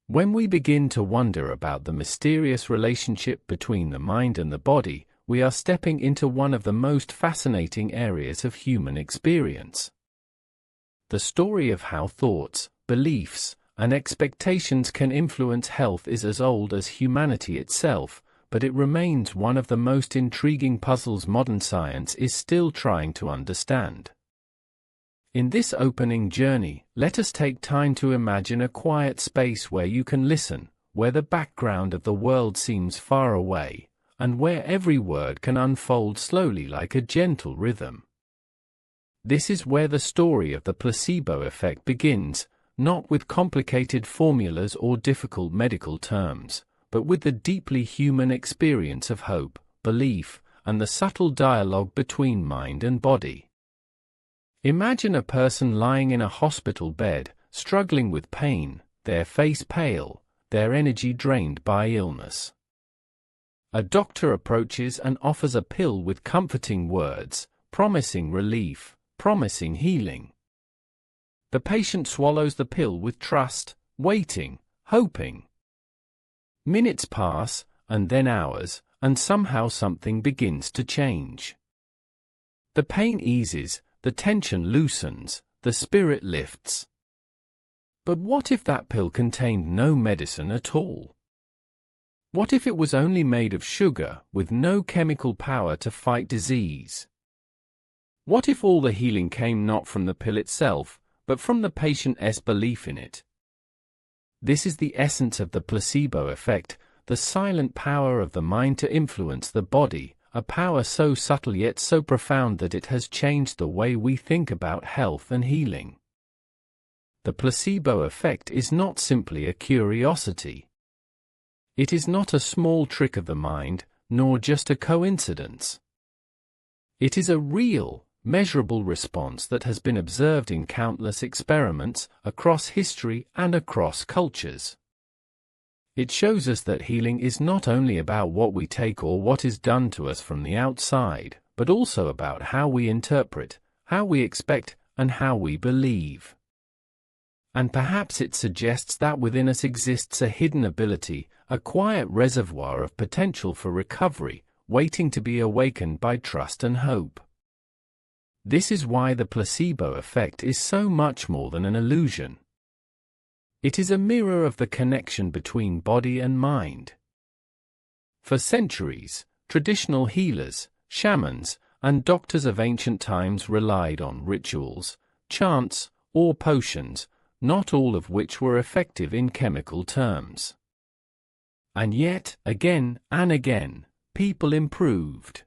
When we begin to wonder about the mysterious relationship between the mind and the body, we are stepping into one of the most fascinating areas of human experience. The story of how thoughts, beliefs, and expectations can influence health is as old as humanity itself, but it remains one of the most intriguing puzzles modern science is still trying to understand. In this opening journey, let us take time to imagine a quiet space where you can listen, where the background of the world seems far away, and where every word can unfold slowly like a gentle rhythm. This is where the story of the placebo effect begins, not with complicated formulas or difficult medical terms, but with the deeply human experience of hope, belief, and the subtle dialogue between mind and body. Imagine a person lying in a hospital bed, struggling with pain, their face pale, their energy drained by illness. A doctor approaches and offers a pill with comforting words, promising relief, promising healing. The patient swallows the pill with trust, waiting, hoping. Minutes pass, and then hours, and somehow something begins to change. The pain eases, the tension loosens, the spirit lifts. But what if that pill contained no medicine at all? What if it was only made of sugar, with no chemical power to fight disease? What if all the healing came not from the pill itself, but from the patient's belief in it? This is the essence of the placebo effect, the silent power of the mind to influence the body, a power so subtle yet so profound that it has changed the way we think about health and healing. The placebo effect is not simply a curiosity. It is not a small trick of the mind, nor just a coincidence. It is a real, measurable response that has been observed in countless experiments, across history and across cultures. It shows us that healing is not only about what we take or what is done to us from the outside, but also about how we interpret, how we expect, and how we believe. And perhaps it suggests that within us exists a hidden ability, a quiet reservoir of potential for recovery, waiting to be awakened by trust and hope. This is why the placebo effect is so much more than an illusion. It is a mirror of the connection between body and mind. For centuries, traditional healers, shamans, and doctors of ancient times relied on rituals, chants, or potions, not all of which were effective in chemical terms. And yet, again and again, people improved.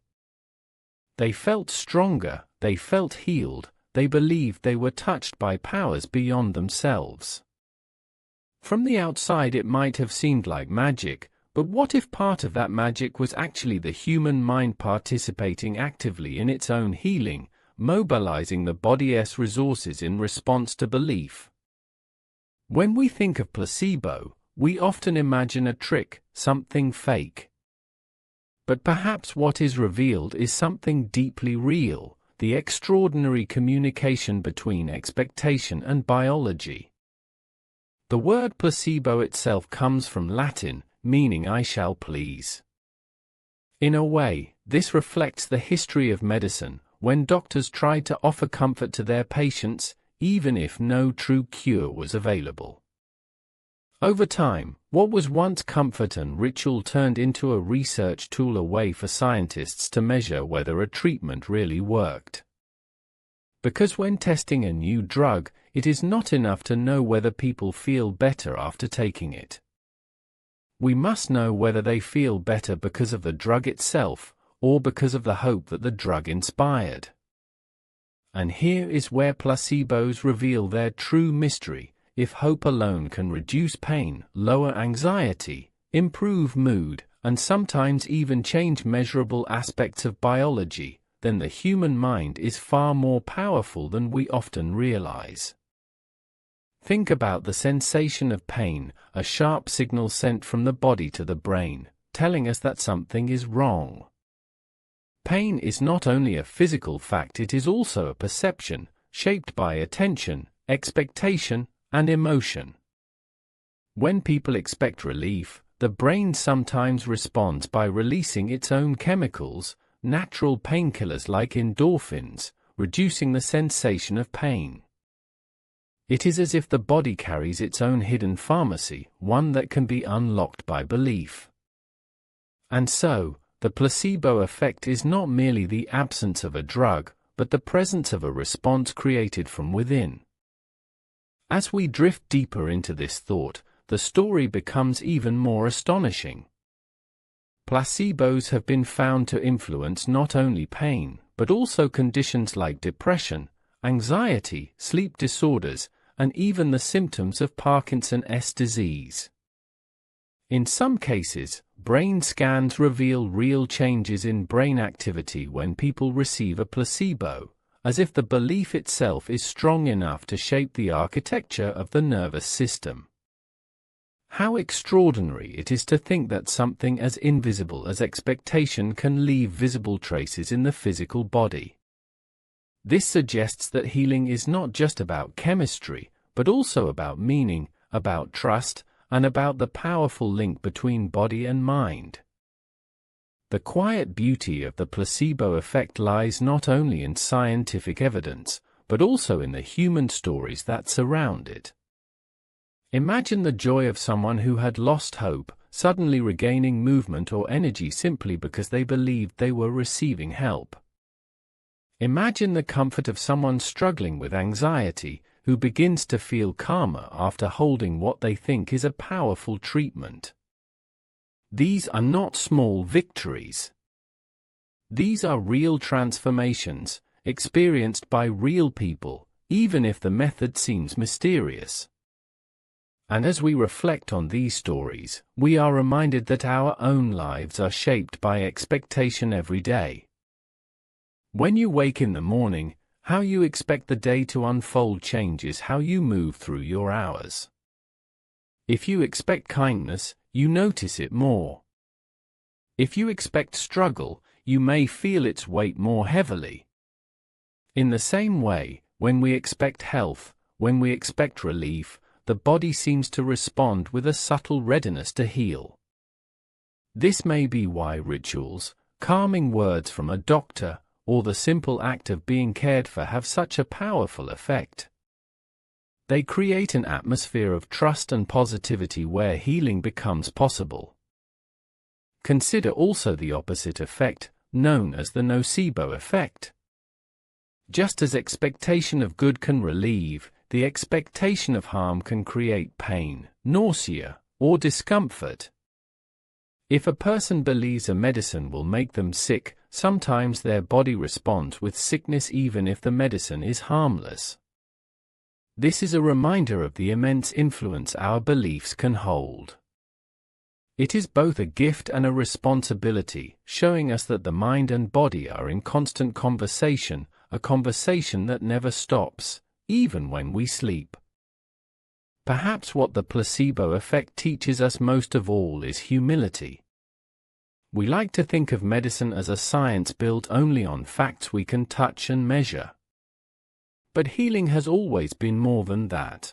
They felt stronger, they felt healed, they believed they were touched by powers beyond themselves. From the outside it might have seemed like magic, but what if part of that magic was actually the human mind participating actively in its own healing, mobilizing the body's resources in response to belief? When we think of placebo, we often imagine a trick, something fake. But perhaps what is revealed is something deeply real, the extraordinary communication between expectation and biology. The word placebo itself comes from Latin, meaning I shall please. In a way, this reflects the history of medicine, when doctors tried to offer comfort to their patients, even if no true cure was available. Over time, what was once comfort and ritual turned into a research tool, a way for scientists to measure whether a treatment really worked. Because when testing a new drug, it is not enough to know whether people feel better after taking it. We must know whether they feel better because of the drug itself, or because of the hope that the drug inspired. And here is where placebos reveal their true mystery. If hope alone can reduce pain, lower anxiety, improve mood, and sometimes even change measurable aspects of biology, then the human mind is far more powerful than we often realize. Think about the sensation of pain, a sharp signal sent from the body to the brain, telling us that something is wrong. Pain is not only a physical fact, it is also a perception, shaped by attention, expectation, and emotion. When people expect relief, the brain sometimes responds by releasing its own chemicals, natural painkillers like endorphins, reducing the sensation of pain. It is as if the body carries its own hidden pharmacy, one that can be unlocked by belief. And so, the placebo effect is not merely the absence of a drug, but the presence of a response created from within. As we drift deeper into this thought, the story becomes even more astonishing. Placebos have been found to influence not only pain, but also conditions like depression, anxiety, sleep disorders, and even the symptoms of Parkinson's disease. In some cases, brain scans reveal real changes in brain activity when people receive a placebo, as if the belief itself is strong enough to shape the architecture of the nervous system. How extraordinary it is to think that something as invisible as expectation can leave visible traces in the physical body. This suggests that healing is not just about chemistry, but also about meaning, about trust, and about the powerful link between body and mind. The quiet beauty of the placebo effect lies not only in scientific evidence, but also in the human stories that surround it. Imagine the joy of someone who had lost hope, suddenly regaining movement or energy simply because they believed they were receiving help. Imagine the comfort of someone struggling with anxiety, who begins to feel calmer after holding what they think is a powerful treatment. These are not small victories. These are real transformations, experienced by real people, even if the method seems mysterious. And as we reflect on these stories, we are reminded that our own lives are shaped by expectation every day. When you wake in the morning, how you expect the day to unfold changes how you move through your hours. If you expect kindness, you notice it more. If you expect struggle, you may feel its weight more heavily. In the same way, when we expect health, when we expect relief, the body seems to respond with a subtle readiness to heal. This may be why rituals, calming words from a doctor, or the simple act of being cared for have such a powerful effect. They create an atmosphere of trust and positivity where healing becomes possible. Consider also the opposite effect, known as the nocebo effect. Just as expectation of good can relieve, the expectation of harm can create pain, nausea, or discomfort. If a person believes a medicine will make them sick, sometimes their body responds with sickness even if the medicine is harmless. This is a reminder of the immense influence our beliefs can hold. It is both a gift and a responsibility, showing us that the mind and body are in constant conversation, a conversation that never stops, even when we sleep. Perhaps what the placebo effect teaches us most of all is humility. We like to think of medicine as a science built only on facts we can touch and measure. But healing has always been more than that.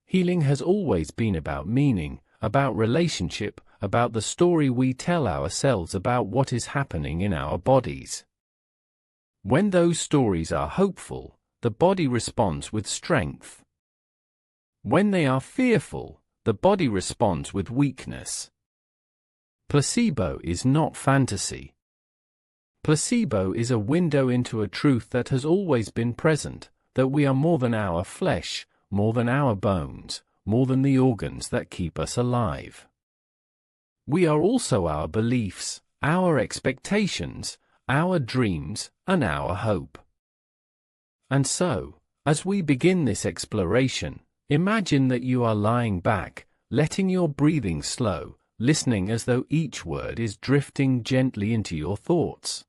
Healing has always been about meaning, about relationship, about the story we tell ourselves about what is happening in our bodies. When those stories are hopeful, the body responds with strength. When they are fearful, the body responds with weakness. Placebo is not fantasy. Placebo is a window into a truth that has always been present, that we are more than our flesh, more than our bones, more than the organs that keep us alive. We are also our beliefs, our expectations, our dreams, and our hope. And so, as we begin this exploration, imagine that you are lying back, letting your breathing slow, listening as though each word is drifting gently into your thoughts.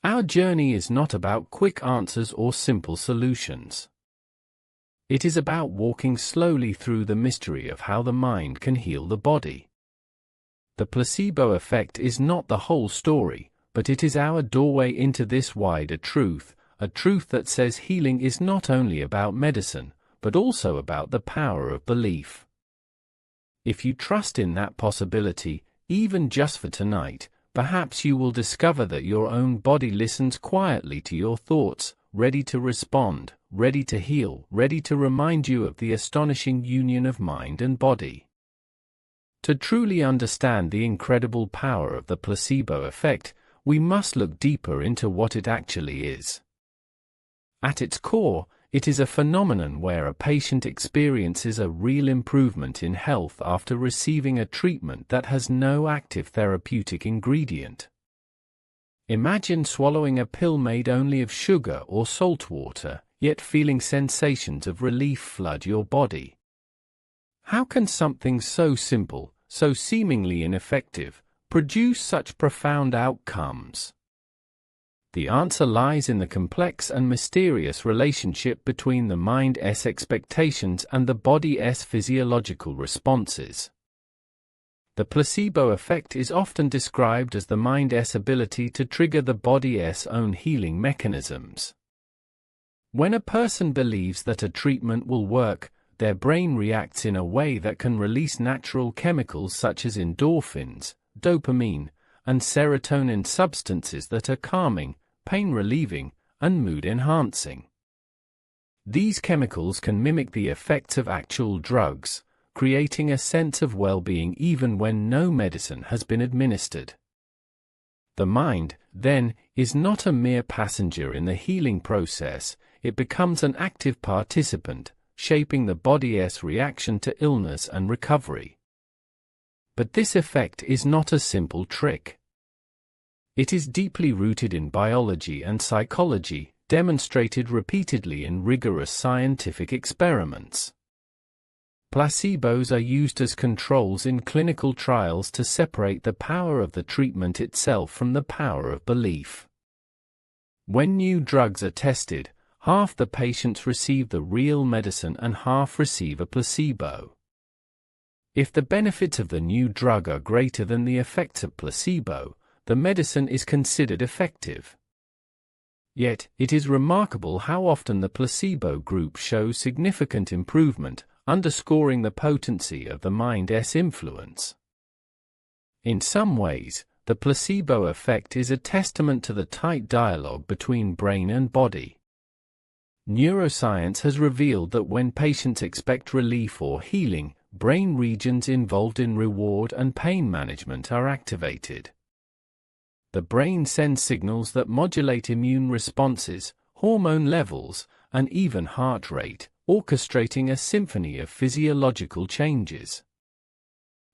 Our journey is not about quick answers or simple solutions. It is about walking slowly through the mystery of how the mind can heal the body. The placebo effect is not the whole story, but it is our doorway into this wider truth, a truth that says healing is not only about medicine, but also about the power of belief. If you trust in that possibility, even just for tonight, perhaps you will discover that your own body listens quietly to your thoughts, ready to respond, ready to heal, ready to remind you of the astonishing union of mind and body. To truly understand the incredible power of the placebo effect, we must look deeper into what it actually is. At its core, it is a phenomenon where a patient experiences a real improvement in health after receiving a treatment that has no active therapeutic ingredient. Imagine swallowing a pill made only of sugar or salt water, yet feeling sensations of relief flood your body. How can something so simple, so seemingly ineffective, produce such profound outcomes? The answer lies in the complex and mysterious relationship between the mind's expectations and the body's physiological responses. The placebo effect is often described as the mind's ability to trigger the body's own healing mechanisms. When a person believes that a treatment will work, their brain reacts in a way that can release natural chemicals such as endorphins, dopamine, and serotonin, substances that are calming, pain-relieving, and mood-enhancing. These chemicals can mimic the effects of actual drugs, creating a sense of well-being even when no medicine has been administered. The mind, then, is not a mere passenger in the healing process, it becomes an active participant, shaping the body's reaction to illness and recovery. But this effect is not a simple trick. It is deeply rooted in biology and psychology, demonstrated repeatedly in rigorous scientific experiments. Placebos are used as controls in clinical trials to separate the power of the treatment itself from the power of belief. When new drugs are tested, half the patients receive the real medicine and half receive a placebo. If the benefits of the new drug are greater than the effects of placebo, the medicine is considered effective. Yet, it is remarkable how often the placebo group shows significant improvement, underscoring the potency of the mind's influence. In some ways, the placebo effect is a testament to the tight dialogue between brain and body. Neuroscience has revealed that when patients expect relief or healing, brain regions involved in reward and pain management are activated. The brain sends signals that modulate immune responses, hormone levels, and even heart rate, orchestrating a symphony of physiological changes.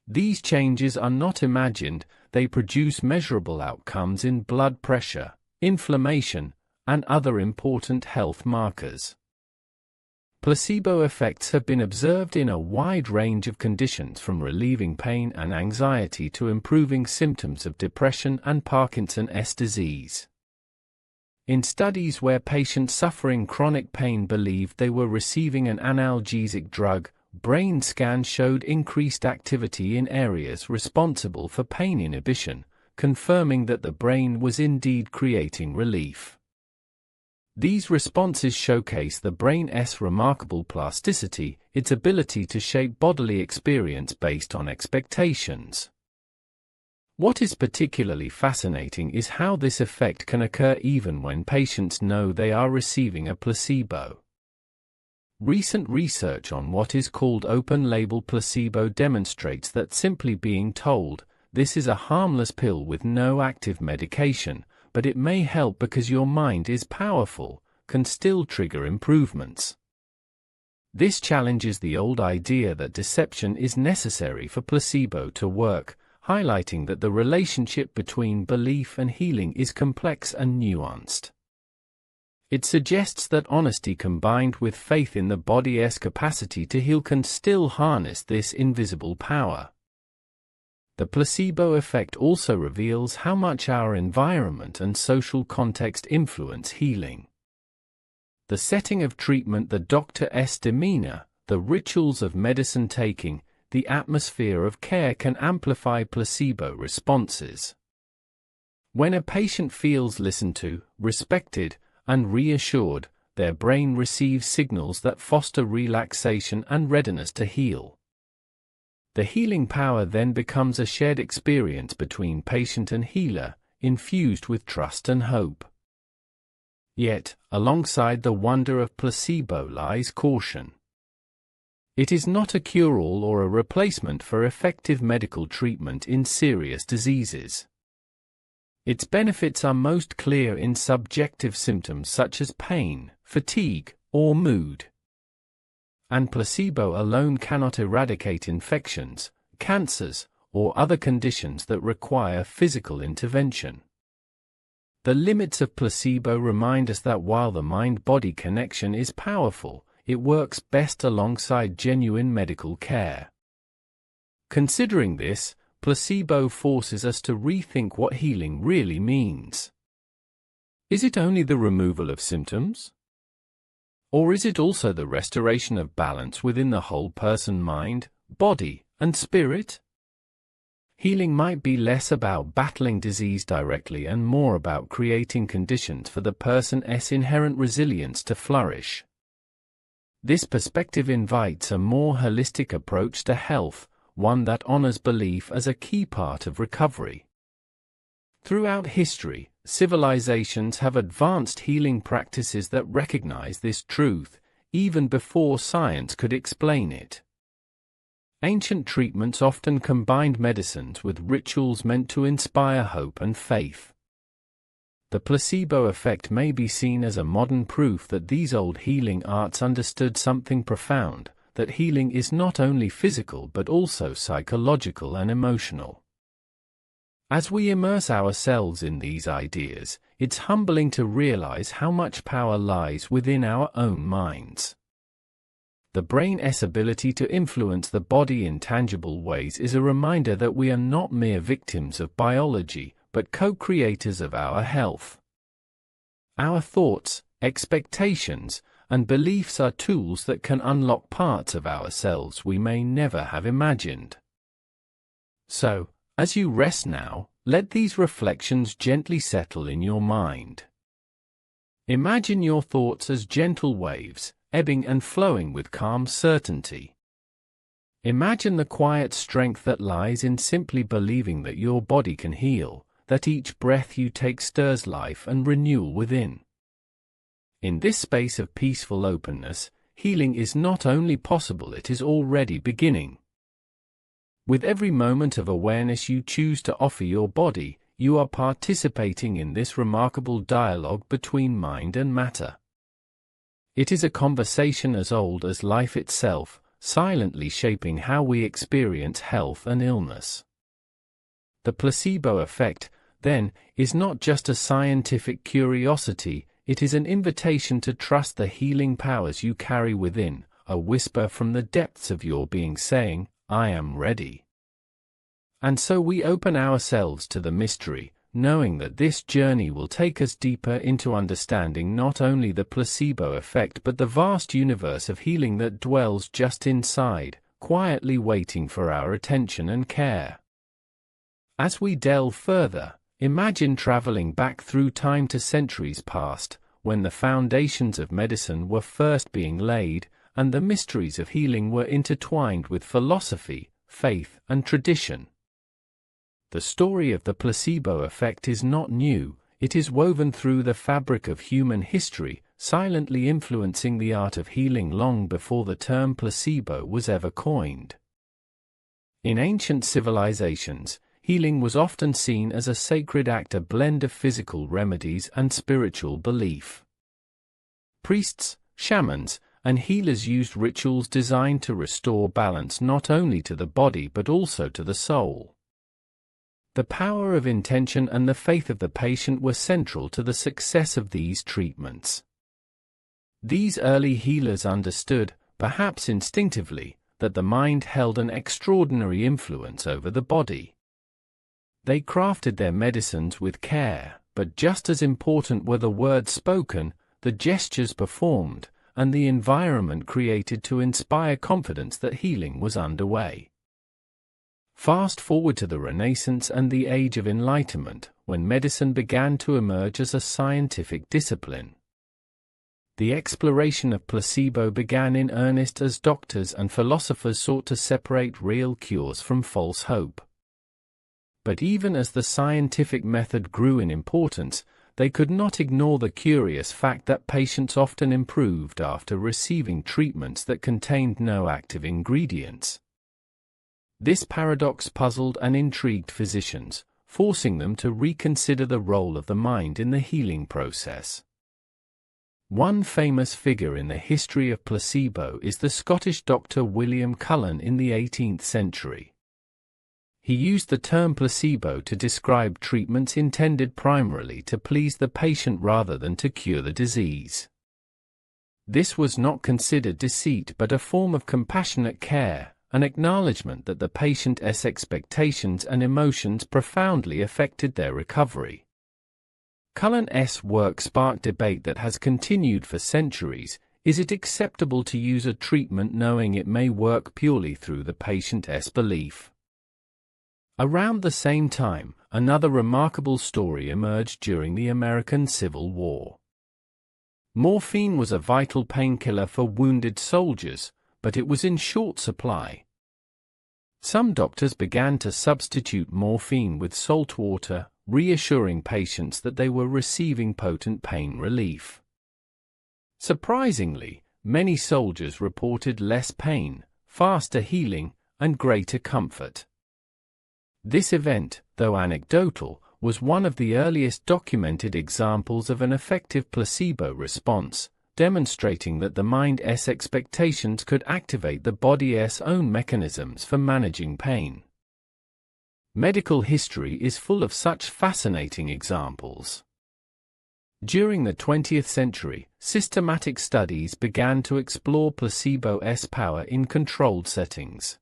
These changes are not imagined, they produce measurable outcomes in blood pressure, inflammation, and other important health markers. Placebo effects have been observed in a wide range of conditions, from relieving pain and anxiety to improving symptoms of depression and Parkinson's disease. In studies where patients suffering chronic pain believed they were receiving an analgesic drug, brain scans showed increased activity in areas responsible for pain inhibition, confirming that the brain was indeed creating relief. These responses showcase the brain's remarkable plasticity, its ability to shape bodily experience based on expectations. What is particularly fascinating is how this effect can occur even when patients know they are receiving a placebo. Recent research on what is called open-label placebo demonstrates that simply being told, "This is a harmless pill with no active medication, but it may help because your mind is powerful," can still trigger improvements. This challenges the old idea that deception is necessary for placebo to work, highlighting that the relationship between belief and healing is complex and nuanced. It suggests that honesty combined with faith in the body's capacity to heal can still harness this invisible power. The placebo effect also reveals how much our environment and social context influence healing. The setting of treatment, the doctor's demeanor, the rituals of medicine taking, the atmosphere of care can amplify placebo responses. When a patient feels listened to, respected, and reassured, their brain receives signals that foster relaxation and readiness to heal. The healing power then becomes a shared experience between patient and healer, infused with trust and hope. Yet, alongside the wonder of placebo lies caution. It is not a cure-all or a replacement for effective medical treatment in serious diseases. Its benefits are most clear in subjective symptoms such as pain, fatigue, or mood. And placebo alone cannot eradicate infections, cancers, or other conditions that require physical intervention. The limits of placebo remind us that while the mind-body connection is powerful, it works best alongside genuine medical care. Considering this, placebo forces us to rethink what healing really means. Is it only the removal of symptoms? Or is it also the restoration of balance within the whole person, mind, body, and spirit? Healing might be less about battling disease directly and more about creating conditions for the person's inherent resilience to flourish. This perspective invites a more holistic approach to health, one that honors belief as a key part of recovery. Throughout history, civilizations have advanced healing practices that recognize this truth, even before science could explain it. Ancient treatments often combined medicines with rituals meant to inspire hope and faith. The placebo effect may be seen as a modern proof that these old healing arts understood something profound, that healing is not only physical but also psychological and emotional. As we immerse ourselves in these ideas, it's humbling to realize how much power lies within our own minds. The brain's ability to influence the body in tangible ways is a reminder that we are not mere victims of biology, but co-creators of our health. Our thoughts, expectations, and beliefs are tools that can unlock parts of ourselves we may never have imagined. So, as you rest now, let these reflections gently settle in your mind. Imagine your thoughts as gentle waves, ebbing and flowing with calm certainty. Imagine the quiet strength that lies in simply believing that your body can heal, that each breath you take stirs life and renewal within. In this space of peaceful openness, healing is not only possible, it is already beginning. With every moment of awareness you choose to offer your body, you are participating in this remarkable dialogue between mind and matter. It is a conversation as old as life itself, silently shaping how we experience health and illness. The placebo effect, then, is not just a scientific curiosity, it is an invitation to trust the healing powers you carry within, a whisper from the depths of your being saying, "I am ready." And so we open ourselves to the mystery, knowing that this journey will take us deeper into understanding not only the placebo effect but the vast universe of healing that dwells just inside, quietly waiting for our attention and care. As we delve further, imagine traveling back through time to centuries past, when the foundations of medicine were first being laid, and the mysteries of healing were intertwined with philosophy, faith, and tradition. The story of the placebo effect is not new, it is woven through the fabric of human history, silently influencing the art of healing long before the term placebo was ever coined. In ancient civilizations, healing was often seen as a sacred act, a blend of physical remedies and spiritual belief. Priests, shamans, and healers used rituals designed to restore balance not only to the body but also to the soul. The power of intention and the faith of the patient were central to the success of these treatments. These early healers understood, perhaps instinctively, that the mind held an extraordinary influence over the body. They crafted their medicines with care, but just as important were the words spoken, the gestures performed, and the environment created to inspire confidence that healing was underway. Fast forward to the Renaissance and the Age of Enlightenment, when medicine began to emerge as a scientific discipline. The exploration of placebo began in earnest as doctors and philosophers sought to separate real cures from false hope. But even as the scientific method grew in importance, they could not ignore the curious fact that patients often improved after receiving treatments that contained no active ingredients. This paradox puzzled and intrigued physicians, forcing them to reconsider the role of the mind in the healing process. One famous figure in the history of placebo is the Scottish doctor William Cullen in the 18th century. He used the term placebo to describe treatments intended primarily to please the patient rather than to cure the disease. This was not considered deceit but a form of compassionate care, an acknowledgement that the patient's expectations and emotions profoundly affected their recovery. Cullen's work sparked debate that has continued for centuries. Is it acceptable to use a treatment knowing it may work purely through the patient's belief? Around the same time, another remarkable story emerged during the American Civil War. Morphine was a vital painkiller for wounded soldiers, but it was in short supply. Some doctors began to substitute morphine with salt water, reassuring patients that they were receiving potent pain relief. Surprisingly, many soldiers reported less pain, faster healing, and greater comfort. This event, though anecdotal, was one of the earliest documented examples of an effective placebo response, demonstrating that the mind's expectations could activate the body's own mechanisms for managing pain. Medical history is full of such fascinating examples. During the 20th century, systematic studies began to explore placebo's power in controlled settings.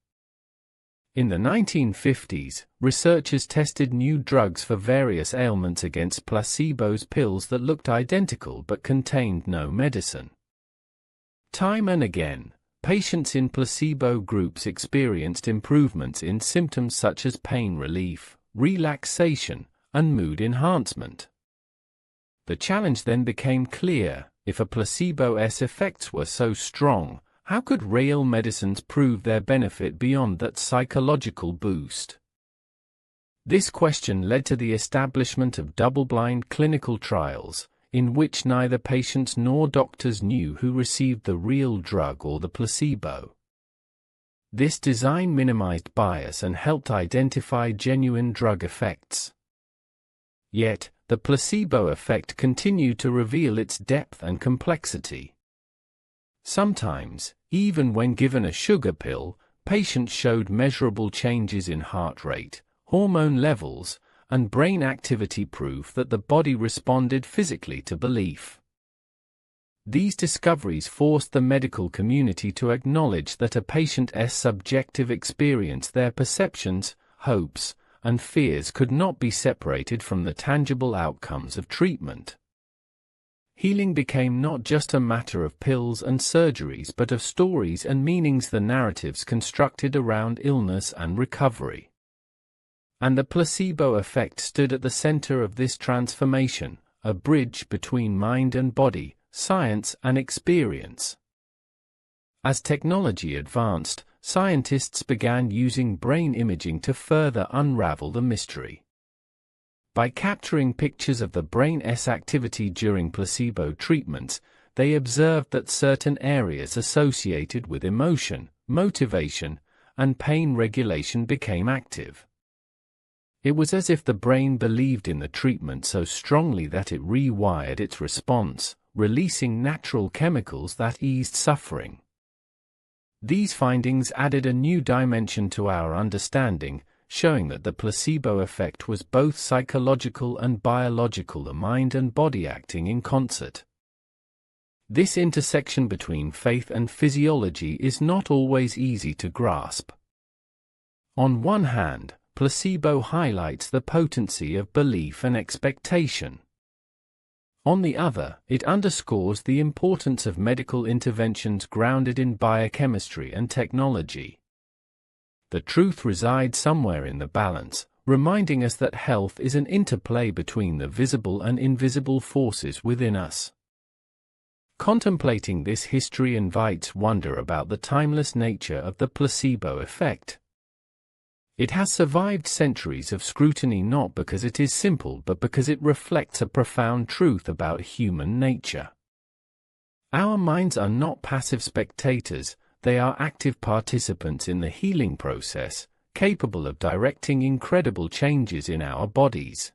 In the 1950s, researchers tested new drugs for various ailments against placebo's pills that looked identical but contained no medicine. Time and again, patients in placebo groups experienced improvements in symptoms such as pain relief, relaxation, and mood enhancement. The challenge then became clear: if a placebo's effects were so strong, how could real medicines prove their benefit beyond that psychological boost? This question led to the establishment of double-blind clinical trials, in which neither patients nor doctors knew who received the real drug or the placebo. This design minimized bias and helped identify genuine drug effects. Yet, the placebo effect continued to reveal its depth and complexity. Sometimes, even when given a sugar pill, patients showed measurable changes in heart rate, hormone levels, and brain activity, proof that the body responded physically to belief. These discoveries forced the medical community to acknowledge that a patient's subjective experience, their perceptions, hopes, and fears could not be separated from the tangible outcomes of treatment. Healing became not just a matter of pills and surgeries but of stories and meanings, the narratives constructed around illness and recovery. And the placebo effect stood at the center of this transformation, a bridge between mind and body, science and experience. As technology advanced, scientists began using brain imaging to further unravel the mystery. By capturing pictures of the brain's activity during placebo treatments, they observed that certain areas associated with emotion, motivation, and pain regulation became active. It was as if the brain believed in the treatment so strongly that it rewired its response, releasing natural chemicals that eased suffering. These findings added a new dimension to our understanding, showing that the placebo effect was both psychological and biological, the mind and body acting in concert. This intersection between faith and physiology is not always easy to grasp. On one hand, placebo highlights the potency of belief and expectation. On the other, it underscores the importance of medical interventions grounded in biochemistry and technology. The truth resides somewhere in the balance, reminding us that health is an interplay between the visible and invisible forces within us. Contemplating this history invites wonder about the timeless nature of the placebo effect. It has survived centuries of scrutiny not because it is simple but because it reflects a profound truth about human nature. Our minds are not passive spectators, they are active participants in the healing process, capable of directing incredible changes in our bodies.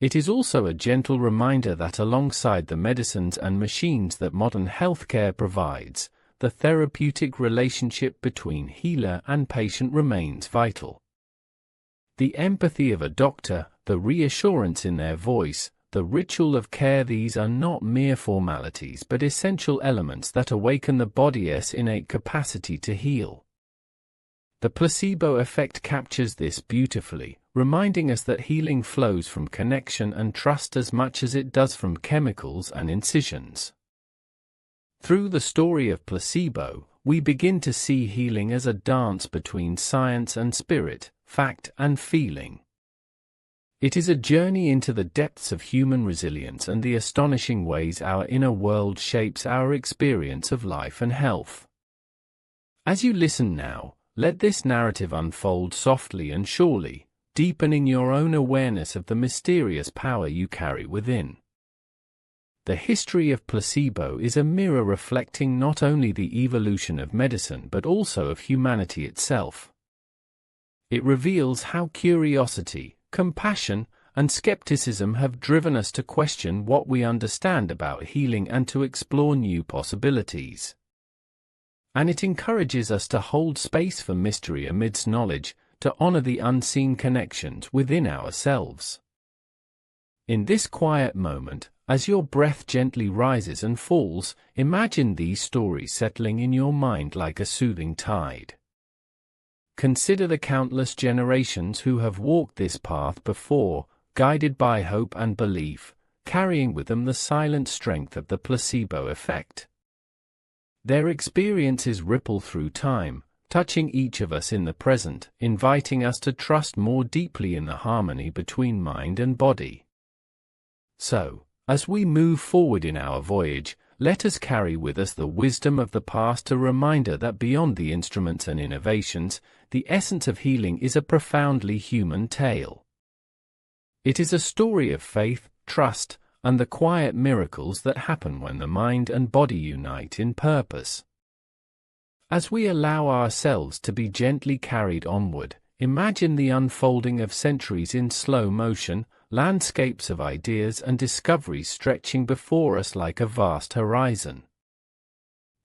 It is also a gentle reminder that alongside the medicines and machines that modern healthcare provides, the therapeutic relationship between healer and patient remains vital. The empathy of a doctor, the reassurance in their voice, the ritual of care, these are not mere formalities but essential elements that awaken the body's innate capacity to heal. The placebo effect captures this beautifully, reminding us that healing flows from connection and trust as much as it does from chemicals and incisions. Through the story of placebo, we begin to see healing as a dance between science and spirit, fact and feeling. It is a journey into the depths of human resilience and the astonishing ways our inner world shapes our experience of life and health. As you listen now, let this narrative unfold softly and surely, deepening your own awareness of the mysterious power you carry within. The history of placebo is a mirror reflecting not only the evolution of medicine but also of humanity itself. It reveals how curiosity, compassion, and skepticism have driven us to question what we understand about healing and to explore new possibilities. And it encourages us to hold space for mystery amidst knowledge, to honor the unseen connections within ourselves. In this quiet moment, as your breath gently rises and falls, imagine these stories settling in your mind like a soothing tide. Consider the countless generations who have walked this path before, guided by hope and belief, carrying with them the silent strength of the placebo effect. Their experiences ripple through time, touching each of us in the present, inviting us to trust more deeply in the harmony between mind and body. So, as we move forward in our voyage, let us carry with us the wisdom of the past, a reminder that beyond the instruments and innovations, the essence of healing is a profoundly human tale. It is a story of faith, trust, and the quiet miracles that happen when the mind and body unite in purpose. As we allow ourselves to be gently carried onward, imagine the unfolding of centuries in slow motion, landscapes of ideas and discoveries stretching before us like a vast horizon.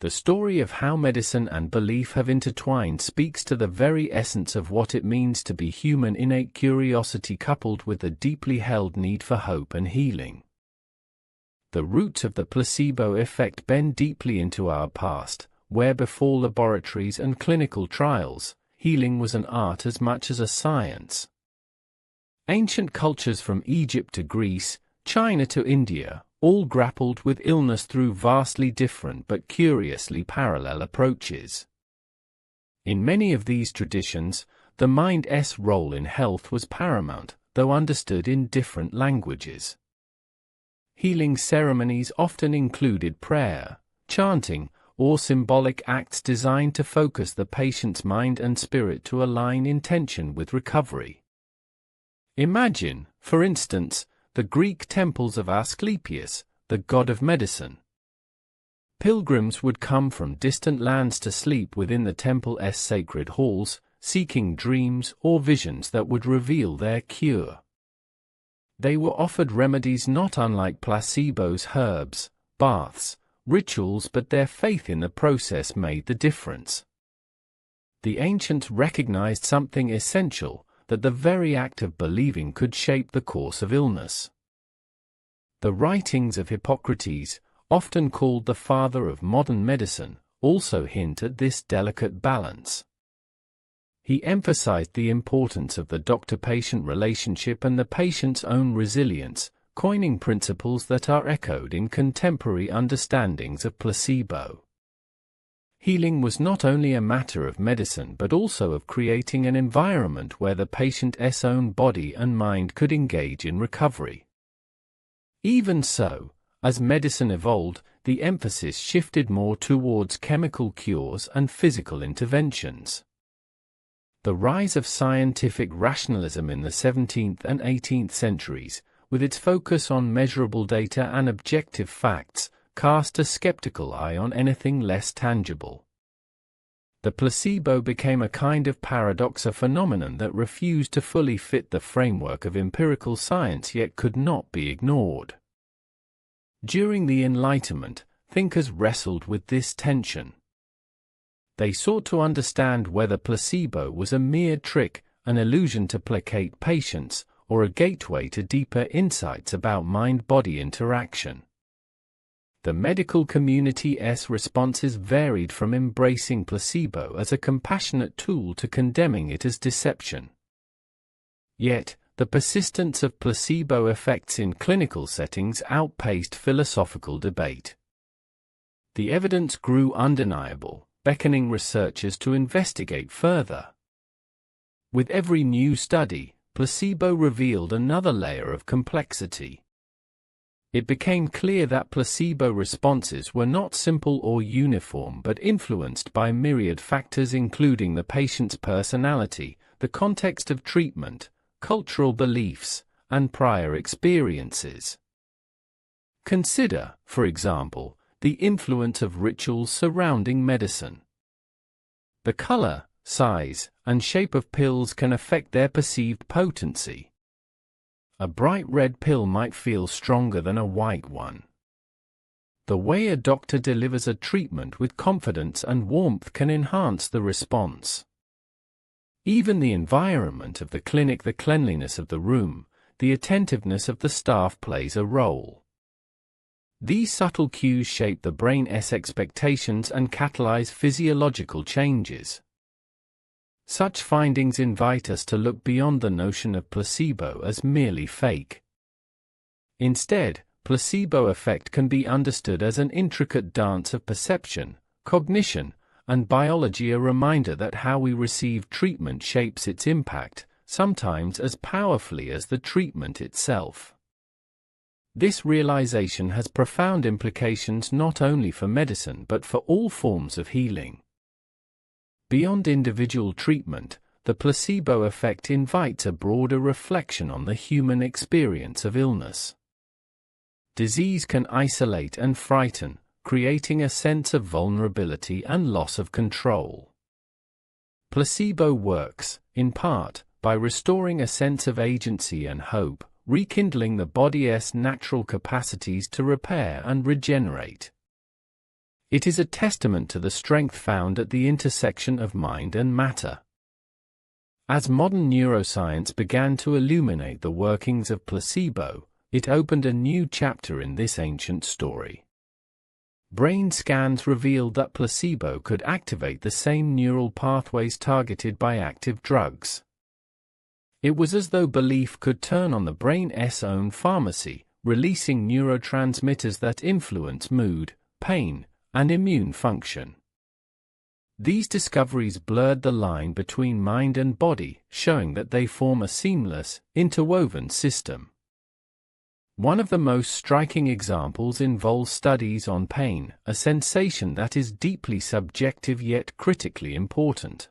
The story of how medicine and belief have intertwined speaks to the very essence of what it means to be human, innate curiosity coupled with a deeply held need for hope and healing. The roots of the placebo effect bend deeply into our past, where before laboratories and clinical trials, healing was an art as much as a science. Ancient cultures from Egypt to Greece, China to India, all grappled with illness through vastly different but curiously parallel approaches. In many of these traditions, the mind's role in health was paramount, though understood in different languages. Healing ceremonies often included prayer, chanting, or symbolic acts designed to focus the patient's mind and spirit to align intention with recovery. Imagine, for instance, the Greek temples of Asclepius, the god of medicine. Pilgrims would come from distant lands to sleep within the temple's sacred halls, seeking dreams or visions that would reveal their cure. They were offered remedies not unlike placebos, herbs, baths, rituals, but their faith in the process made the difference. The ancients recognized something essential, that the very act of believing could shape the course of illness. The writings of Hippocrates, often called the father of modern medicine, also hint at this delicate balance. He emphasized the importance of the doctor-patient relationship and the patient's own resilience, coining principles that are echoed in contemporary understandings of placebo. Healing was not only a matter of medicine but also of creating an environment where the patient's own body and mind could engage in recovery. Even so, as medicine evolved, the emphasis shifted more towards chemical cures and physical interventions. The rise of scientific rationalism in the 17th and 18th centuries, with its focus on measurable data and objective facts, cast a skeptical eye on anything less tangible. The placebo became a kind of paradox, a phenomenon that refused to fully fit the framework of empirical science yet could not be ignored. During the Enlightenment, thinkers wrestled with this tension. They sought to understand whether placebo was a mere trick, an illusion to placate patients, or a gateway to deeper insights about mind-body interaction. The medical community's responses varied from embracing placebo as a compassionate tool to condemning it as deception. Yet, the persistence of placebo effects in clinical settings outpaced philosophical debate. The evidence grew undeniable, beckoning researchers to investigate further. With every new study, placebo revealed another layer of complexity. It became clear that placebo responses were not simple or uniform but influenced by myriad factors, including the patient's personality, the context of treatment, cultural beliefs, and prior experiences. Consider, for example, the influence of rituals surrounding medicine. The color, size, and shape of pills can affect their perceived potency. A bright red pill might feel stronger than a white one. The way a doctor delivers a treatment with confidence and warmth can enhance the response. Even the environment of the clinic, the cleanliness of the room, the attentiveness of the staff plays a role. These subtle cues shape the brain's expectations and catalyze physiological changes. Such findings invite us to look beyond the notion of placebo as merely fake. Instead, placebo effect can be understood as an intricate dance of perception, cognition, and biology, a reminder that how we receive treatment shapes its impact, sometimes as powerfully as the treatment itself. This realization has profound implications not only for medicine but for all forms of healing. Beyond individual treatment, the placebo effect invites a broader reflection on the human experience of illness. Disease can isolate and frighten, creating a sense of vulnerability and loss of control. Placebo works, in part, by restoring a sense of agency and hope, rekindling the body's natural capacities to repair and regenerate. It is a testament to the strength found at the intersection of mind and matter. As modern neuroscience began to illuminate the workings of placebo, it opened a new chapter in this ancient story. Brain scans revealed that placebo could activate the same neural pathways targeted by active drugs. It was as though belief could turn on the brain's own pharmacy, releasing neurotransmitters that influence mood, pain, and immune function. These discoveries blurred the line between mind and body, showing that they form a seamless, interwoven system. One of the most striking examples involves studies on pain, a sensation that is deeply subjective yet critically important.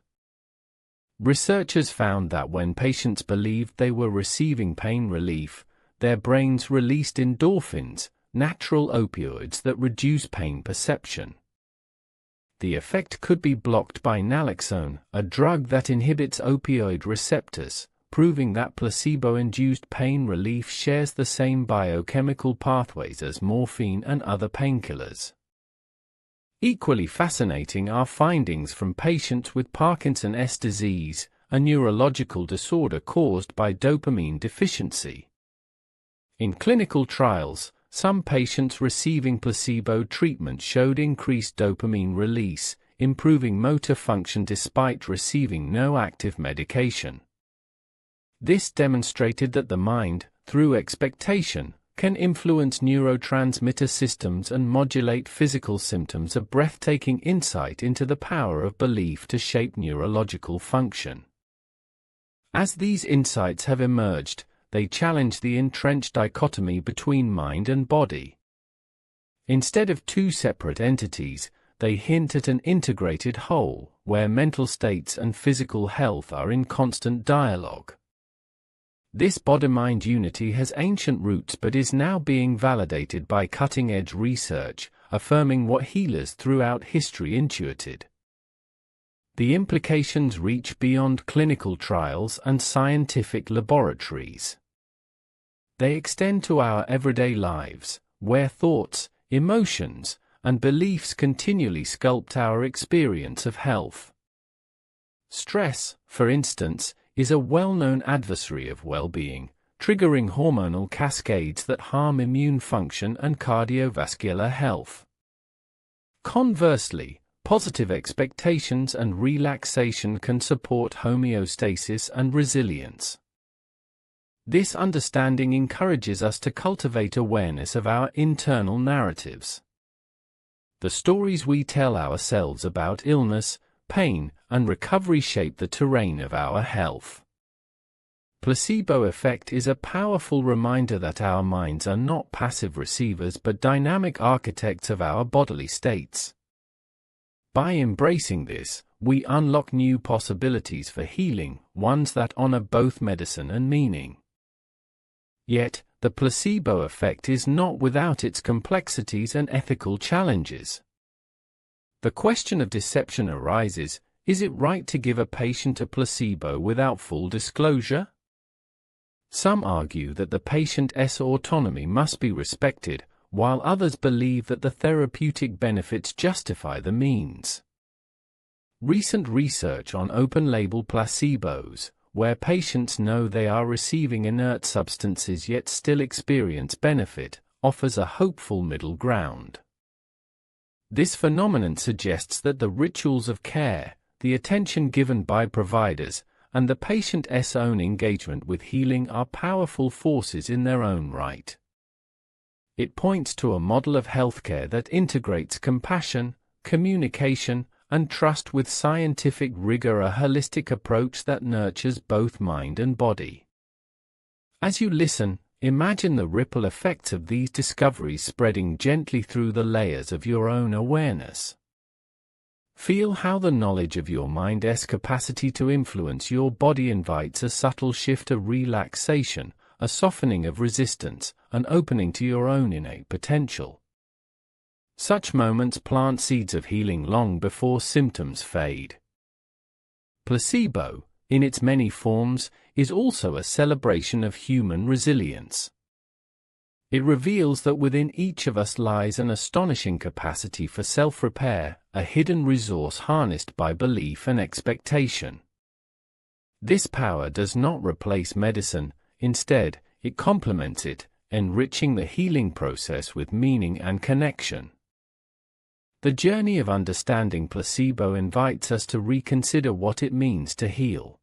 Researchers found that when patients believed they were receiving pain relief, their brains released endorphins, natural opioids that reduce pain perception. The effect could be blocked by naloxone, a drug that inhibits opioid receptors, proving that placebo-induced pain relief shares the same biochemical pathways as morphine and other painkillers. Equally fascinating are findings from patients with Parkinson's disease, a neurological disorder caused by dopamine deficiency. In clinical trials, some patients receiving placebo treatment showed increased dopamine release, improving motor function despite receiving no active medication. This demonstrated that the mind, through expectation, can influence neurotransmitter systems and modulate physical symptoms, a breathtaking insight into the power of belief to shape neurological function. As these insights have emerged, they challenge the entrenched dichotomy between mind and body. Instead of two separate entities, they hint at an integrated whole, where mental states and physical health are in constant dialogue. This body-mind unity has ancient roots but is now being validated by cutting-edge research, affirming what healers throughout history intuited. The implications reach beyond clinical trials and scientific laboratories. They extend to our everyday lives, where thoughts, emotions, and beliefs continually sculpt our experience of health. Stress, for instance, is a well-known adversary of well-being, triggering hormonal cascades that harm immune function and cardiovascular health. Conversely, positive expectations and relaxation can support homeostasis and resilience. This understanding encourages us to cultivate awareness of our internal narratives. The stories we tell ourselves about illness, pain, and recovery shape the terrain of our health. Placebo effect is a powerful reminder that our minds are not passive receivers but dynamic architects of our bodily states. By embracing this, we unlock new possibilities for healing, ones that honor both medicine and meaning. Yet, the placebo effect is not without its complexities and ethical challenges. The question of deception arises: is it right to give a patient a placebo without full disclosure? Some argue that the patient's autonomy must be respected, while others believe that the therapeutic benefits justify the means. Recent research on open-label placebos, where patients know they are receiving inert substances yet still experience benefit, offers a hopeful middle ground. This phenomenon suggests that the rituals of care, the attention given by providers, and the patient's own engagement with healing are powerful forces in their own right. It points to a model of healthcare that integrates compassion, communication, and trust with scientific rigor, a holistic approach that nurtures both mind and body. As you listen, imagine the ripple effects of these discoveries spreading gently through the layers of your own awareness. Feel how the knowledge of your mind's capacity to influence your body invites a subtle shift of relaxation, a softening of resistance, an opening to your own innate potential. Such moments plant seeds of healing long before symptoms fade. Placebo, in its many forms, is also a celebration of human resilience. It reveals that within each of us lies an astonishing capacity for self-repair, a hidden resource harnessed by belief and expectation. This power does not replace medicine, instead, it complements it, enriching the healing process with meaning and connection. The journey of understanding placebo invites us to reconsider what it means to heal.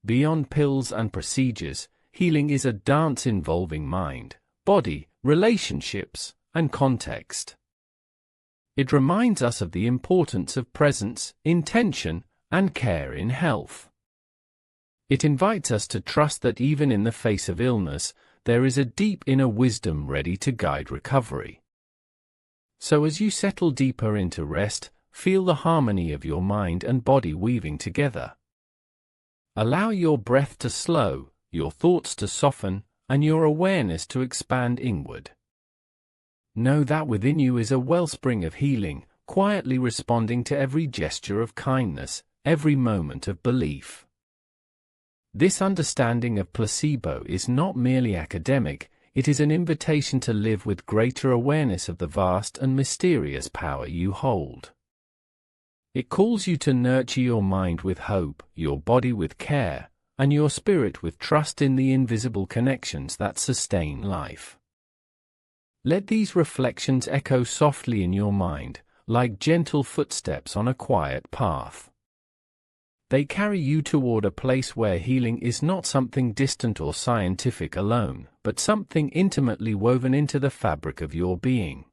Beyond pills and procedures, healing is a dance involving mind, body, relationships, and context. It reminds us of the importance of presence, intention, and care in health. It invites us to trust that even in the face of illness, there is a deep inner wisdom ready to guide recovery. So as you settle deeper into rest, feel the harmony of your mind and body weaving together. Allow your breath to slow, your thoughts to soften, and your awareness to expand inward. Know that within you is a wellspring of healing, quietly responding to every gesture of kindness, every moment of belief. This understanding of placebo is not merely academic, it is an invitation to live with greater awareness of the vast and mysterious power you hold. It calls you to nurture your mind with hope, your body with care, and your spirit with trust in the invisible connections that sustain life. Let these reflections echo softly in your mind, like gentle footsteps on a quiet path. They carry you toward a place where healing is not something distant or scientific alone, but something intimately woven into the fabric of your being.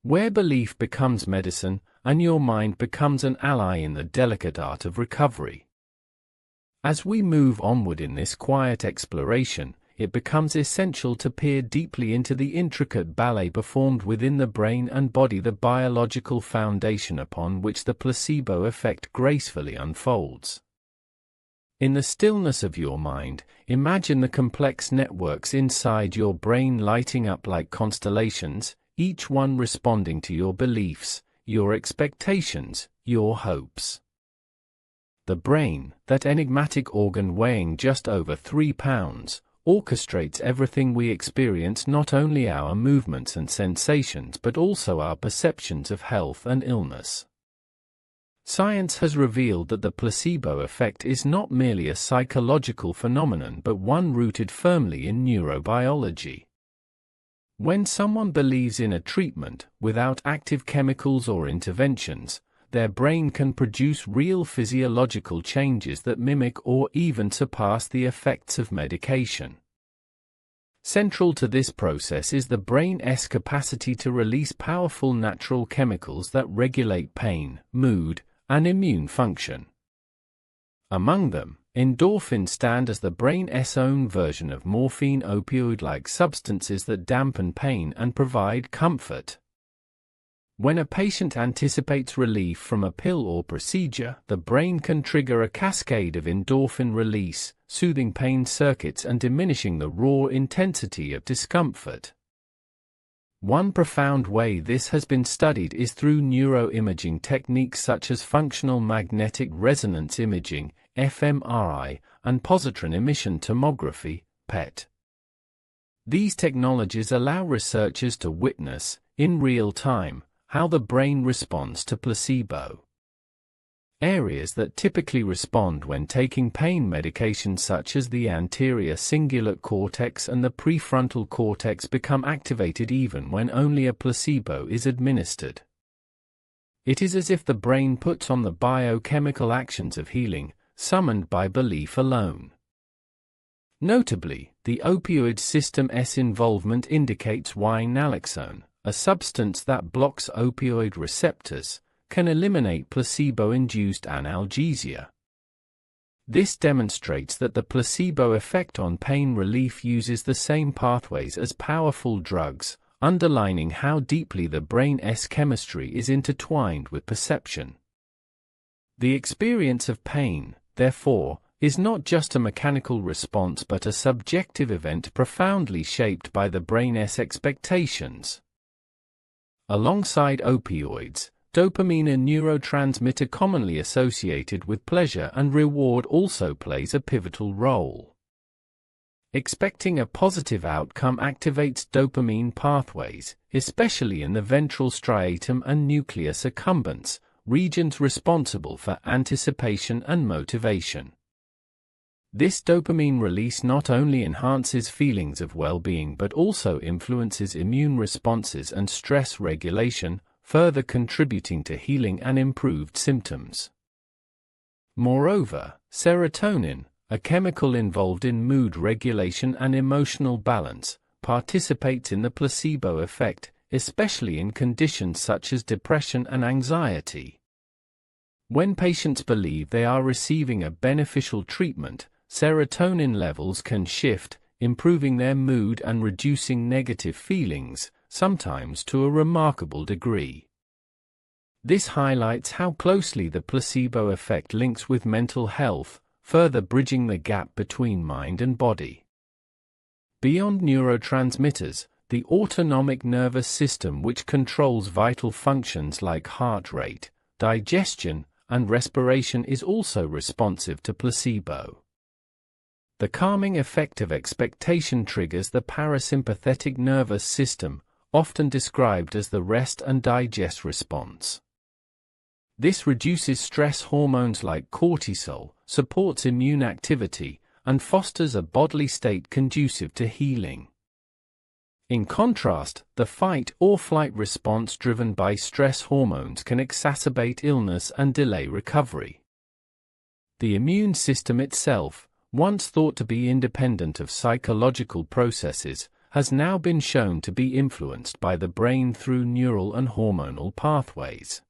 Where belief becomes medicine, and your mind becomes an ally in the delicate art of recovery. As we move onward in this quiet exploration, it becomes essential to peer deeply into the intricate ballet performed within the brain and body, the biological foundation upon which the placebo effect gracefully unfolds. In the stillness of your mind, imagine the complex networks inside your brain lighting up like constellations, each one responding to your beliefs, your expectations, your hopes. The brain, that enigmatic organ weighing just over 3 pounds, orchestrates everything we experience, not only our movements and sensations but also our perceptions of health and illness. Science has revealed that the placebo effect is not merely a psychological phenomenon but one rooted firmly in neurobiology. When someone believes in a treatment, without active chemicals or interventions, their brain can produce real physiological changes that mimic or even surpass the effects of medication. Central to this process is the brain's capacity to release powerful natural chemicals that regulate pain, mood, and immune function. Among them, endorphins stand as the brain's own version of morphine, opioid-like substances that dampen pain and provide comfort. When a patient anticipates relief from a pill or procedure, the brain can trigger a cascade of endorphin release, soothing pain circuits and diminishing the raw intensity of discomfort. One profound way this has been studied is through neuroimaging techniques such as functional magnetic resonance imaging, fMRI, and positron emission tomography, PET. These technologies allow researchers to witness, in real time, how the brain responds to placebo. Areas that typically respond when taking pain medication, such as the anterior cingulate cortex and the prefrontal cortex, become activated even when only a placebo is administered. It is as if the brain puts on the biochemical actions of healing, summoned by belief alone. Notably, the opioid system's involvement indicates why naloxone, a substance that blocks opioid receptors, can eliminate placebo-induced analgesia. This demonstrates that the placebo effect on pain relief uses the same pathways as powerful drugs, underlining how deeply the brain's chemistry is intertwined with perception. The experience of pain, therefore, is not just a mechanical response but a subjective event profoundly shaped by the brain's expectations. Alongside opioids, dopamine, a neurotransmitter commonly associated with pleasure and reward, also plays a pivotal role. Expecting a positive outcome activates dopamine pathways, especially in the ventral striatum and nucleus accumbens, regions responsible for anticipation and motivation. This dopamine release not only enhances feelings of well-being but also influences immune responses and stress regulation, further contributing to healing and improved symptoms. Moreover, serotonin, a chemical involved in mood regulation and emotional balance, participates in the placebo effect, especially in conditions such as depression and anxiety. When patients believe they are receiving a beneficial treatment, serotonin levels can shift, improving their mood and reducing negative feelings, sometimes to a remarkable degree. This highlights how closely the placebo effect links with mental health, further bridging the gap between mind and body. Beyond neurotransmitters, the autonomic nervous system, which controls vital functions like heart rate, digestion, and respiration, is also responsive to placebo. The calming effect of expectation triggers the parasympathetic nervous system, often described as the rest and digest response. This reduces stress hormones like cortisol, supports immune activity, and fosters a bodily state conducive to healing. In contrast, the fight or flight response driven by stress hormones can exacerbate illness and delay recovery. The immune system itself, once thought to be independent of psychological processes, has now been shown to be influenced by the brain through neural and hormonal pathways.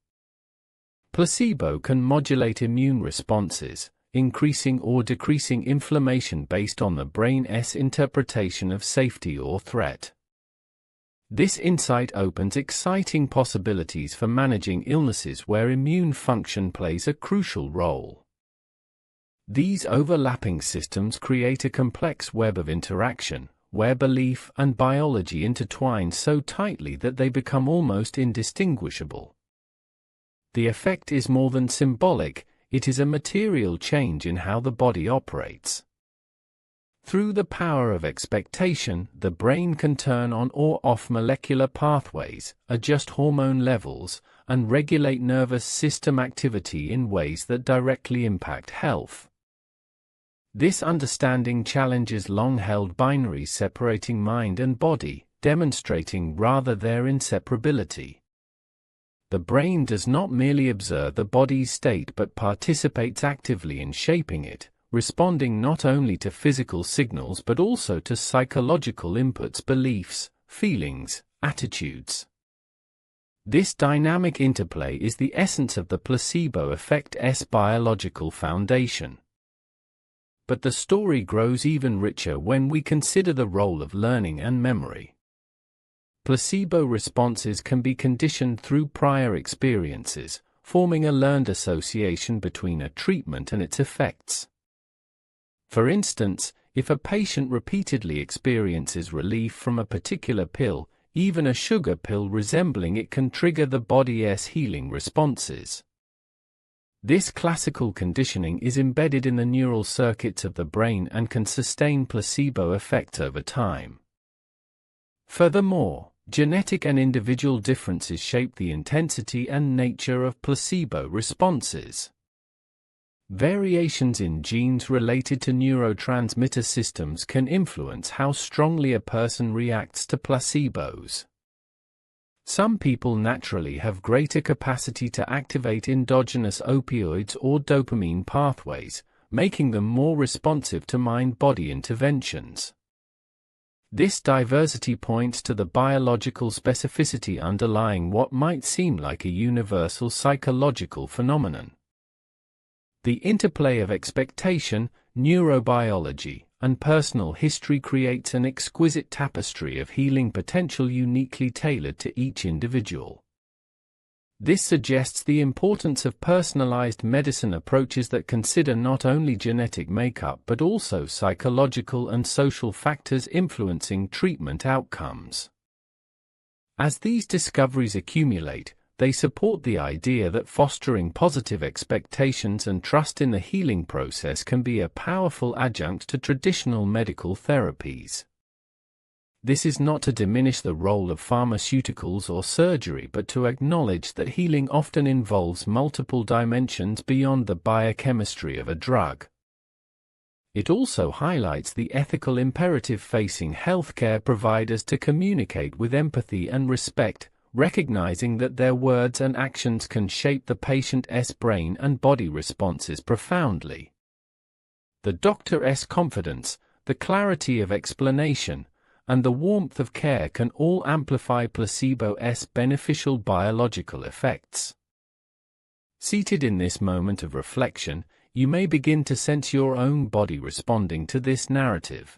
Placebo can modulate immune responses, increasing or decreasing inflammation based on the brain's interpretation of safety or threat. This insight opens exciting possibilities for managing illnesses where immune function plays a crucial role. These overlapping systems create a complex web of interaction, where belief and biology intertwine so tightly that they become almost indistinguishable. The effect is more than symbolic, it is a material change in how the body operates. Through the power of expectation, the brain can turn on or off molecular pathways, adjust hormone levels, and regulate nervous system activity in ways that directly impact health. This understanding challenges long-held binaries separating mind and body, demonstrating rather their inseparability. The brain does not merely observe the body's state but participates actively in shaping it, responding not only to physical signals but also to psychological inputs, beliefs, feelings, attitudes. This dynamic interplay is the essence of the placebo effect's biological foundation. But the story grows even richer when we consider the role of learning and memory. Placebo responses can be conditioned through prior experiences, forming a learned association between a treatment and its effects. For instance, if a patient repeatedly experiences relief from a particular pill, even a sugar pill resembling it can trigger the body's healing responses. This classical conditioning is embedded in the neural circuits of the brain and can sustain placebo effects over time. Furthermore, genetic and individual differences shape the intensity and nature of placebo responses. Variations in genes related to neurotransmitter systems can influence how strongly a person reacts to placebos. Some people naturally have greater capacity to activate endogenous opioids or dopamine pathways, making them more responsive to mind-body interventions. This diversity points to the biological specificity underlying what might seem like a universal psychological phenomenon. The interplay of expectation, neurobiology, and personal history creates an exquisite tapestry of healing potential uniquely tailored to each individual. This suggests the importance of personalized medicine approaches that consider not only genetic makeup but also psychological and social factors influencing treatment outcomes. As these discoveries accumulate, they support the idea that fostering positive expectations and trust in the healing process can be a powerful adjunct to traditional medical therapies. This is not to diminish the role of pharmaceuticals or surgery but to acknowledge that healing often involves multiple dimensions beyond the biochemistry of a drug. It also highlights the ethical imperative facing healthcare providers to communicate with empathy and respect, recognizing that their words and actions can shape the patient's brain and body responses profoundly. The doctor's confidence, the clarity of explanation, and the warmth of care can all amplify placebo's beneficial biological effects. Seated in this moment of reflection, you may begin to sense your own body responding to this narrative.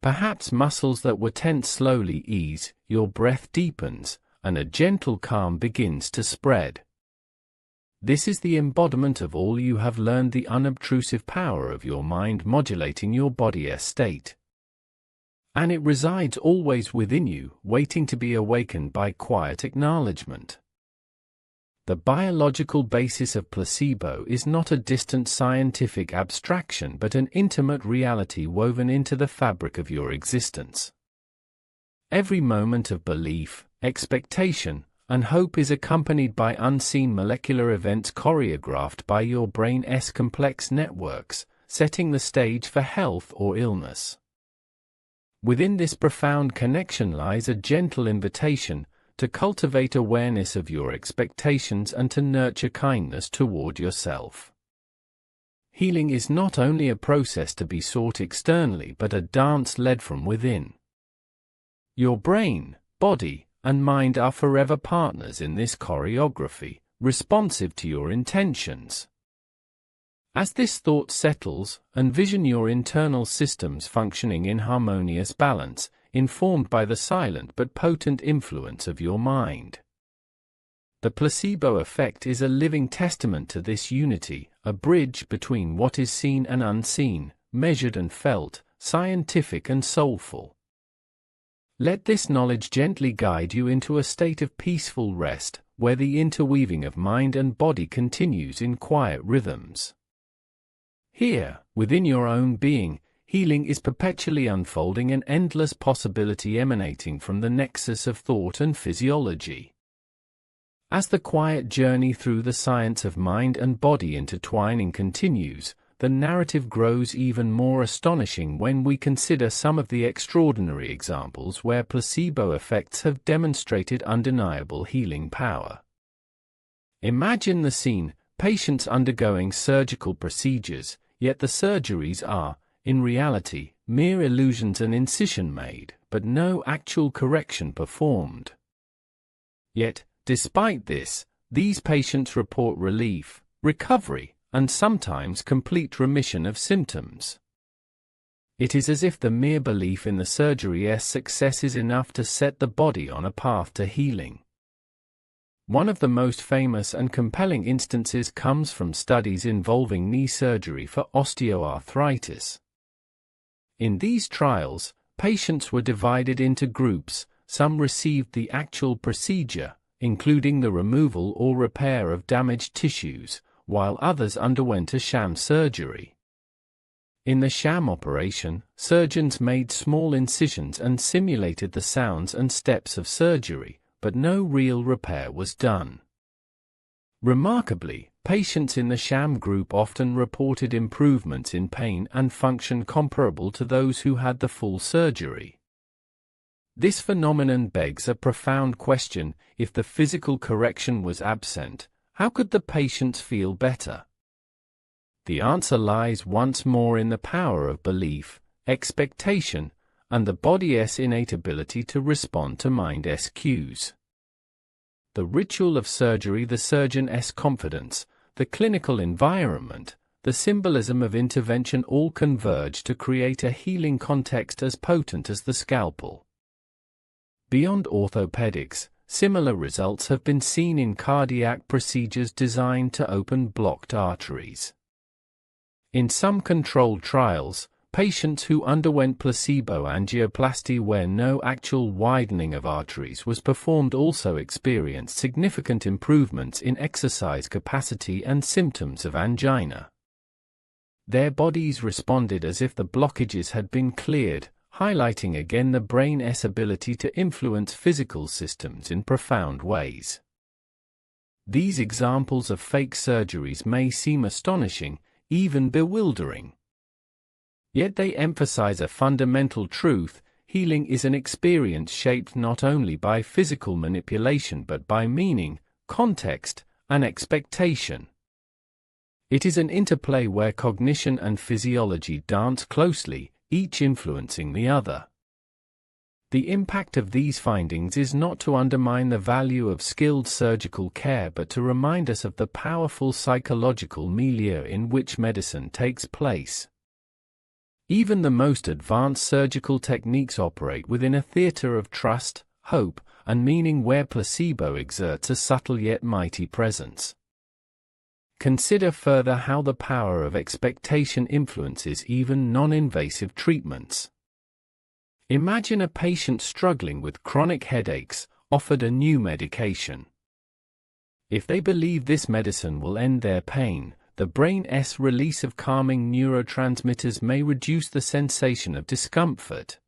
Perhaps muscles that were tense slowly ease, your breath deepens, and a gentle calm begins to spread. This is the embodiment of all you have learned, the unobtrusive power of your mind modulating your body's state. And it resides always within you, waiting to be awakened by quiet acknowledgement. The biological basis of placebo is not a distant scientific abstraction but an intimate reality woven into the fabric of your existence. Every moment of belief, expectation, and hope is accompanied by unseen molecular events choreographed by your brain's complex networks, setting the stage for health or illness. Within this profound connection lies a gentle invitation to cultivate awareness of your expectations and to nurture kindness toward yourself. Healing is not only a process to be sought externally but a dance led from within. Your brain, body, and mind are forever partners in this choreography, responsive to your intentions. As this thought settles, envision your internal systems functioning in harmonious balance, informed by the silent but potent influence of your mind. The placebo effect is a living testament to this unity, a bridge between what is seen and unseen, measured and felt, scientific and soulful. Let this knowledge gently guide you into a state of peaceful rest, where the interweaving of mind and body continues in quiet rhythms. Here, within your own being, healing is perpetually unfolding, an endless possibility emanating from the nexus of thought and physiology. As the quiet journey through the science of mind and body intertwining continues, the narrative grows even more astonishing when we consider some of the extraordinary examples where placebo effects have demonstrated undeniable healing power. Imagine the scene: patients undergoing surgical procedures, yet the surgeries are, in reality, mere illusions, an incision made, but no actual correction performed. Yet, despite this, these patients report relief, recovery, and sometimes complete remission of symptoms. It is as if the mere belief in the surgery's success is enough to set the body on a path to healing. One of the most famous and compelling instances comes from studies involving knee surgery for osteoarthritis. In these trials, patients were divided into groups. Some received the actual procedure, including the removal or repair of damaged tissues, while others underwent a sham surgery. In the sham operation, surgeons made small incisions and simulated the sounds and steps of surgery, but no real repair was done. Remarkably, patients in the sham group often reported improvements in pain and function comparable to those who had the full surgery. This phenomenon begs a profound question: if the physical correction was absent, how could the patients feel better? The answer lies once more in the power of belief, expectation, and the body's innate ability to respond to mind's cues. The ritual of surgery, the surgeon's confidence, the clinical environment, the symbolism of intervention all converge to create a healing context as potent as the scalpel. Beyond orthopedics, similar results have been seen in cardiac procedures designed to open blocked arteries. In some controlled trials, patients who underwent placebo angioplasty where no actual widening of arteries was performed also experienced significant improvements in exercise capacity and symptoms of angina. Their bodies responded as if the blockages had been cleared, highlighting again the brain's ability to influence physical systems in profound ways. These examples of fake surgeries may seem astonishing, even bewildering. Yet they emphasize a fundamental truth: healing is an experience shaped not only by physical manipulation but by meaning, context, and expectation. It is an interplay where cognition and physiology dance closely, each influencing the other. The impact of these findings is not to undermine the value of skilled surgical care but to remind us of the powerful psychological milieu in which medicine takes place. Even the most advanced surgical techniques operate within a theater of trust, hope, and meaning where placebo exerts a subtle yet mighty presence. Consider further how the power of expectation influences even non-invasive treatments. Imagine a patient struggling with chronic headaches, offered a new medication. If they believe this medicine will end their pain, the brain's release of calming neurotransmitters may reduce the sensation of discomfort.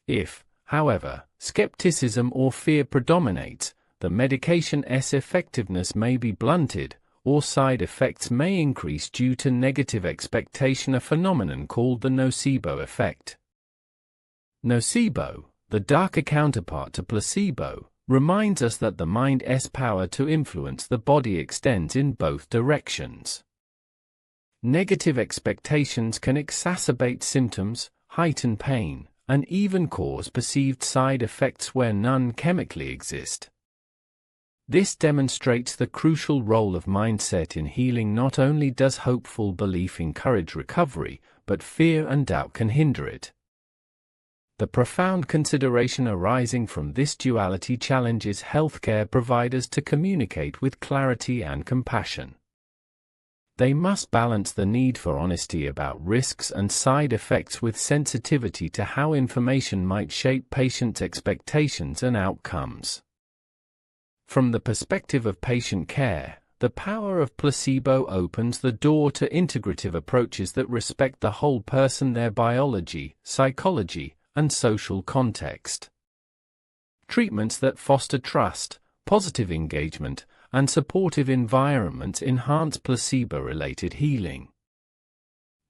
If, however, skepticism or fear predominates, the medication's effectiveness may be blunted, or side effects may increase due to negative expectation, a phenomenon called the nocebo effect. Nocebo, the darker counterpart to placebo, reminds us that the mind's power to influence the body extends in both directions. Negative expectations can exacerbate symptoms, heighten pain, and even cause perceived side effects where none chemically exist. This demonstrates the crucial role of mindset in healing. Not only does hopeful belief encourage recovery, but fear and doubt can hinder it. The profound consideration arising from this duality challenges healthcare providers to communicate with clarity and compassion. They must balance the need for honesty about risks and side effects with sensitivity to how information might shape patients' expectations and outcomes. From the perspective of patient care, the power of placebo opens the door to integrative approaches that respect the whole person, their biology, psychology, and social context. Treatments that foster trust, positive engagement, and supportive environments enhance placebo-related healing.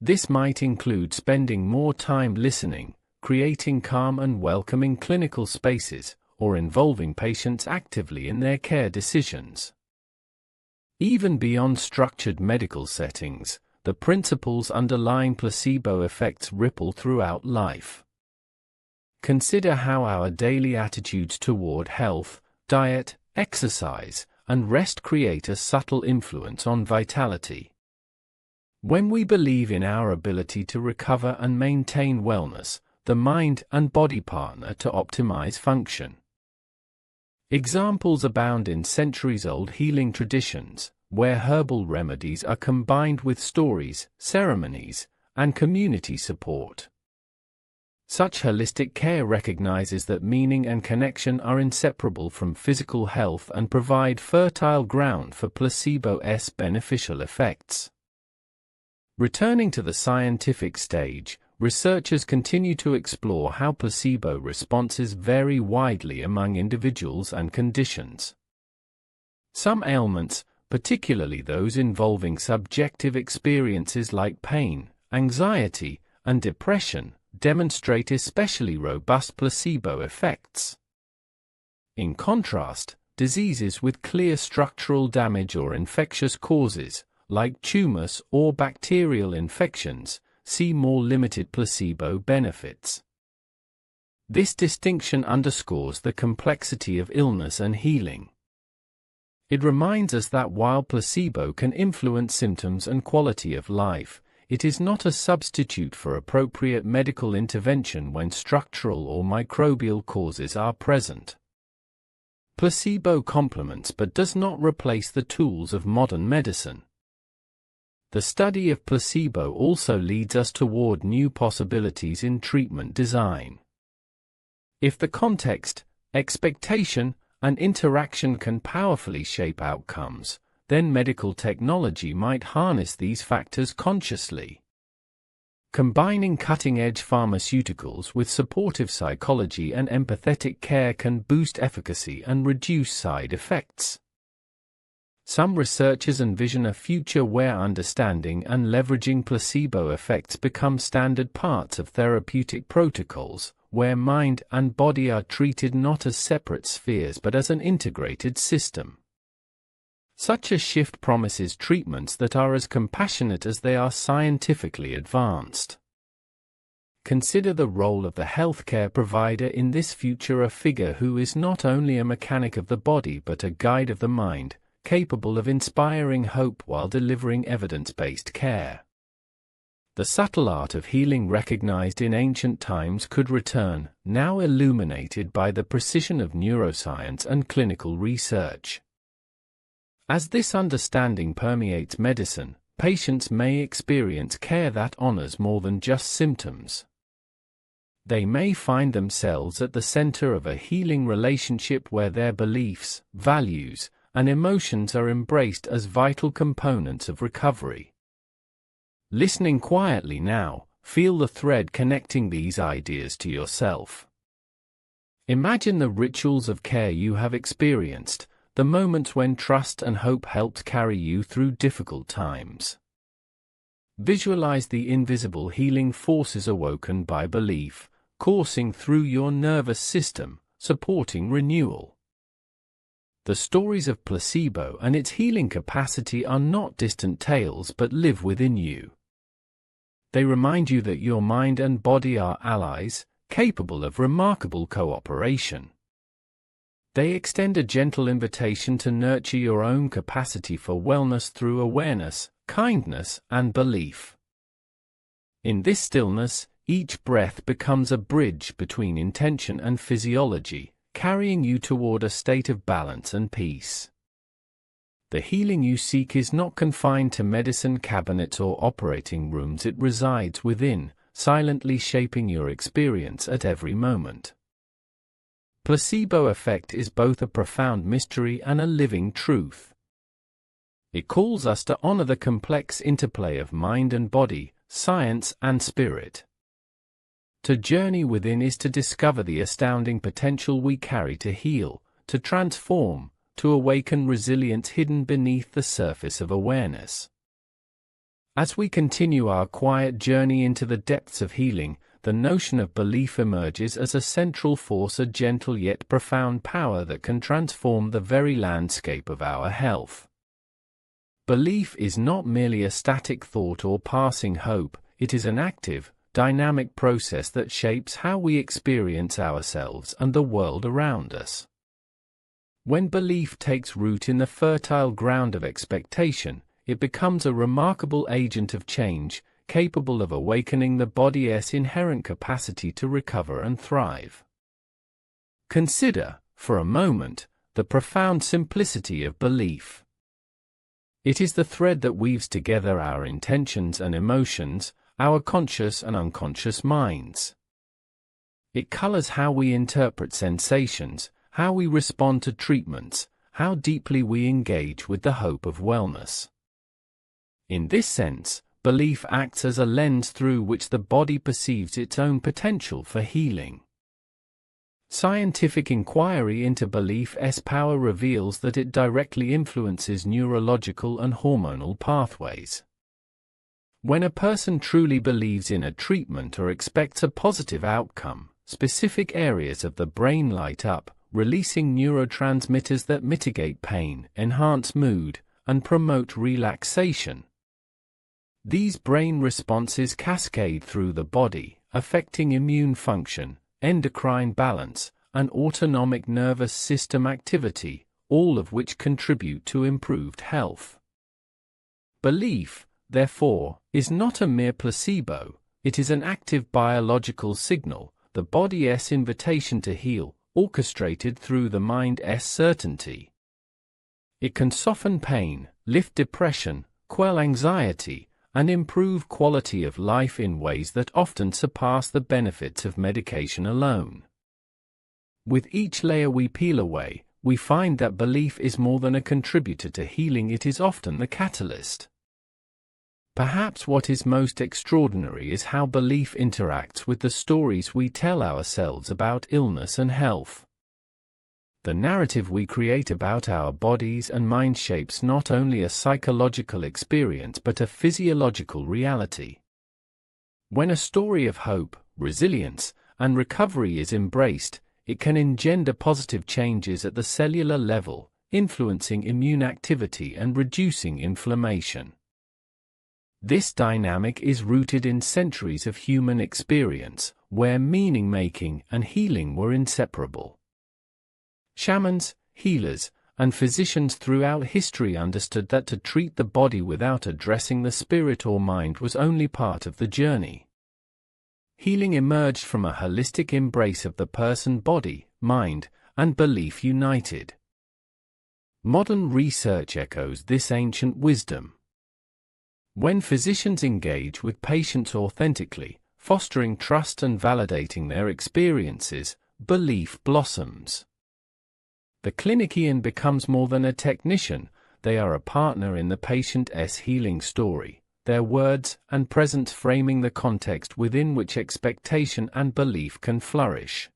This might include spending more time listening, creating calm and welcoming clinical spaces, or involving patients actively in their care decisions. Even beyond structured medical settings, the principles underlying placebo effects ripple throughout life. Consider how our daily attitudes toward health, diet, exercise, and rest create a subtle influence on vitality. When we believe in our ability to recover and maintain wellness, the mind and body partner to optimize function. Examples abound in centuries-old healing traditions, where herbal remedies are combined with stories, ceremonies, and community support. Such holistic care recognizes that meaning and connection are inseparable from physical health and provide fertile ground for placebo's beneficial effects. Returning to the scientific stage, researchers continue to explore how placebo responses vary widely among individuals and conditions. Some ailments, particularly those involving subjective experiences like pain, anxiety, and depression, demonstrate especially robust placebo effects. In contrast, diseases with clear structural damage or infectious causes, like tumors or bacterial infections, see more limited placebo benefits. This distinction underscores the complexity of illness and healing. It reminds us that while placebo can influence symptoms and quality of life, it is not a substitute for appropriate medical intervention when structural or microbial causes are present. Placebo complements but does not replace the tools of modern medicine. The study of placebo also leads us toward new possibilities in treatment design. If the context, expectation, and interaction can powerfully shape outcomes, then medical technology might harness these factors consciously. Combining cutting-edge pharmaceuticals with supportive psychology and empathetic care can boost efficacy and reduce side effects. Some researchers envision a future where understanding and leveraging placebo effects become standard parts of therapeutic protocols, where mind and body are treated not as separate spheres but as an integrated system. Such a shift promises treatments that are as compassionate as they are scientifically advanced. Consider the role of the healthcare provider in this future, a figure who is not only a mechanic of the body but a guide of the mind, capable of inspiring hope while delivering evidence-based care. The subtle art of healing recognized in ancient times could return, now illuminated by the precision of neuroscience and clinical research. As this understanding permeates medicine, patients may experience care that honors more than just symptoms. They may find themselves at the center of a healing relationship where their beliefs, values, and emotions are embraced as vital components of recovery. Listening quietly now, feel the thread connecting these ideas to yourself. Imagine the rituals of care you have experienced, the moments when trust and hope helped carry you through difficult times. Visualize the invisible healing forces awoken by belief, coursing through your nervous system, supporting renewal. The stories of placebo and its healing capacity are not distant tales but live within you. They remind you that your mind and body are allies, capable of remarkable cooperation. They extend a gentle invitation to nurture your own capacity for wellness through awareness, kindness, and belief. In this stillness, each breath becomes a bridge between intention and physiology, carrying you toward a state of balance and peace. The healing you seek is not confined to medicine cabinets or operating rooms. It resides within, silently shaping your experience at every moment. Placebo effect is both a profound mystery and a living truth. It calls us to honor the complex interplay of mind and body, science and spirit. To journey within is to discover the astounding potential we carry to heal, to transform, to awaken resilience hidden beneath the surface of awareness. As we continue our quiet journey into the depths of healing, the notion of belief emerges as a central force, a gentle yet profound power that can transform the very landscape of our health. Belief is not merely a static thought or passing hope, it is an active, dynamic process that shapes how we experience ourselves and the world around us. When belief takes root in the fertile ground of expectation, it becomes a remarkable agent of change, capable of awakening the body's inherent capacity to recover and thrive. Consider, for a moment, the profound simplicity of belief. It is the thread that weaves together our intentions and emotions, our conscious and unconscious minds. It colors how we interpret sensations, how we respond to treatments, how deeply we engage with the hope of wellness. In this sense, belief acts as a lens through which the body perceives its own potential for healing. Scientific inquiry into belief's power reveals that it directly influences neurological and hormonal pathways. When a person truly believes in a treatment or expects a positive outcome, specific areas of the brain light up, releasing neurotransmitters that mitigate pain, enhance mood, and promote relaxation. These brain responses cascade through the body, affecting immune function, endocrine balance, and autonomic nervous system activity, all of which contribute to improved health. Belief, therefore, is not a mere placebo, it is an active biological signal, the body's invitation to heal, orchestrated through the mind's certainty. It can soften pain, lift depression, quell anxiety, and improve quality of life in ways that often surpass the benefits of medication alone. With each layer we peel away, we find that belief is more than a contributor to healing, it is often the catalyst. Perhaps what is most extraordinary is how belief interacts with the stories we tell ourselves about illness and health. The narrative we create about our bodies and minds shapes not only a psychological experience but a physiological reality. When a story of hope, resilience, and recovery is embraced, it can engender positive changes at the cellular level, influencing immune activity and reducing inflammation. This dynamic is rooted in centuries of human experience, where meaning-making and healing were inseparable. Shamans, healers, and physicians throughout history understood that to treat the body without addressing the spirit or mind was only part of the journey. Healing emerged from a holistic embrace of the person, body, mind, and belief united. Modern research echoes this ancient wisdom. When physicians engage with patients authentically, fostering trust and validating their experiences, belief blossoms. The clinician becomes more than a technician, they are a partner in the patient's healing story, their words and presence framing the context within which expectation and belief can flourish.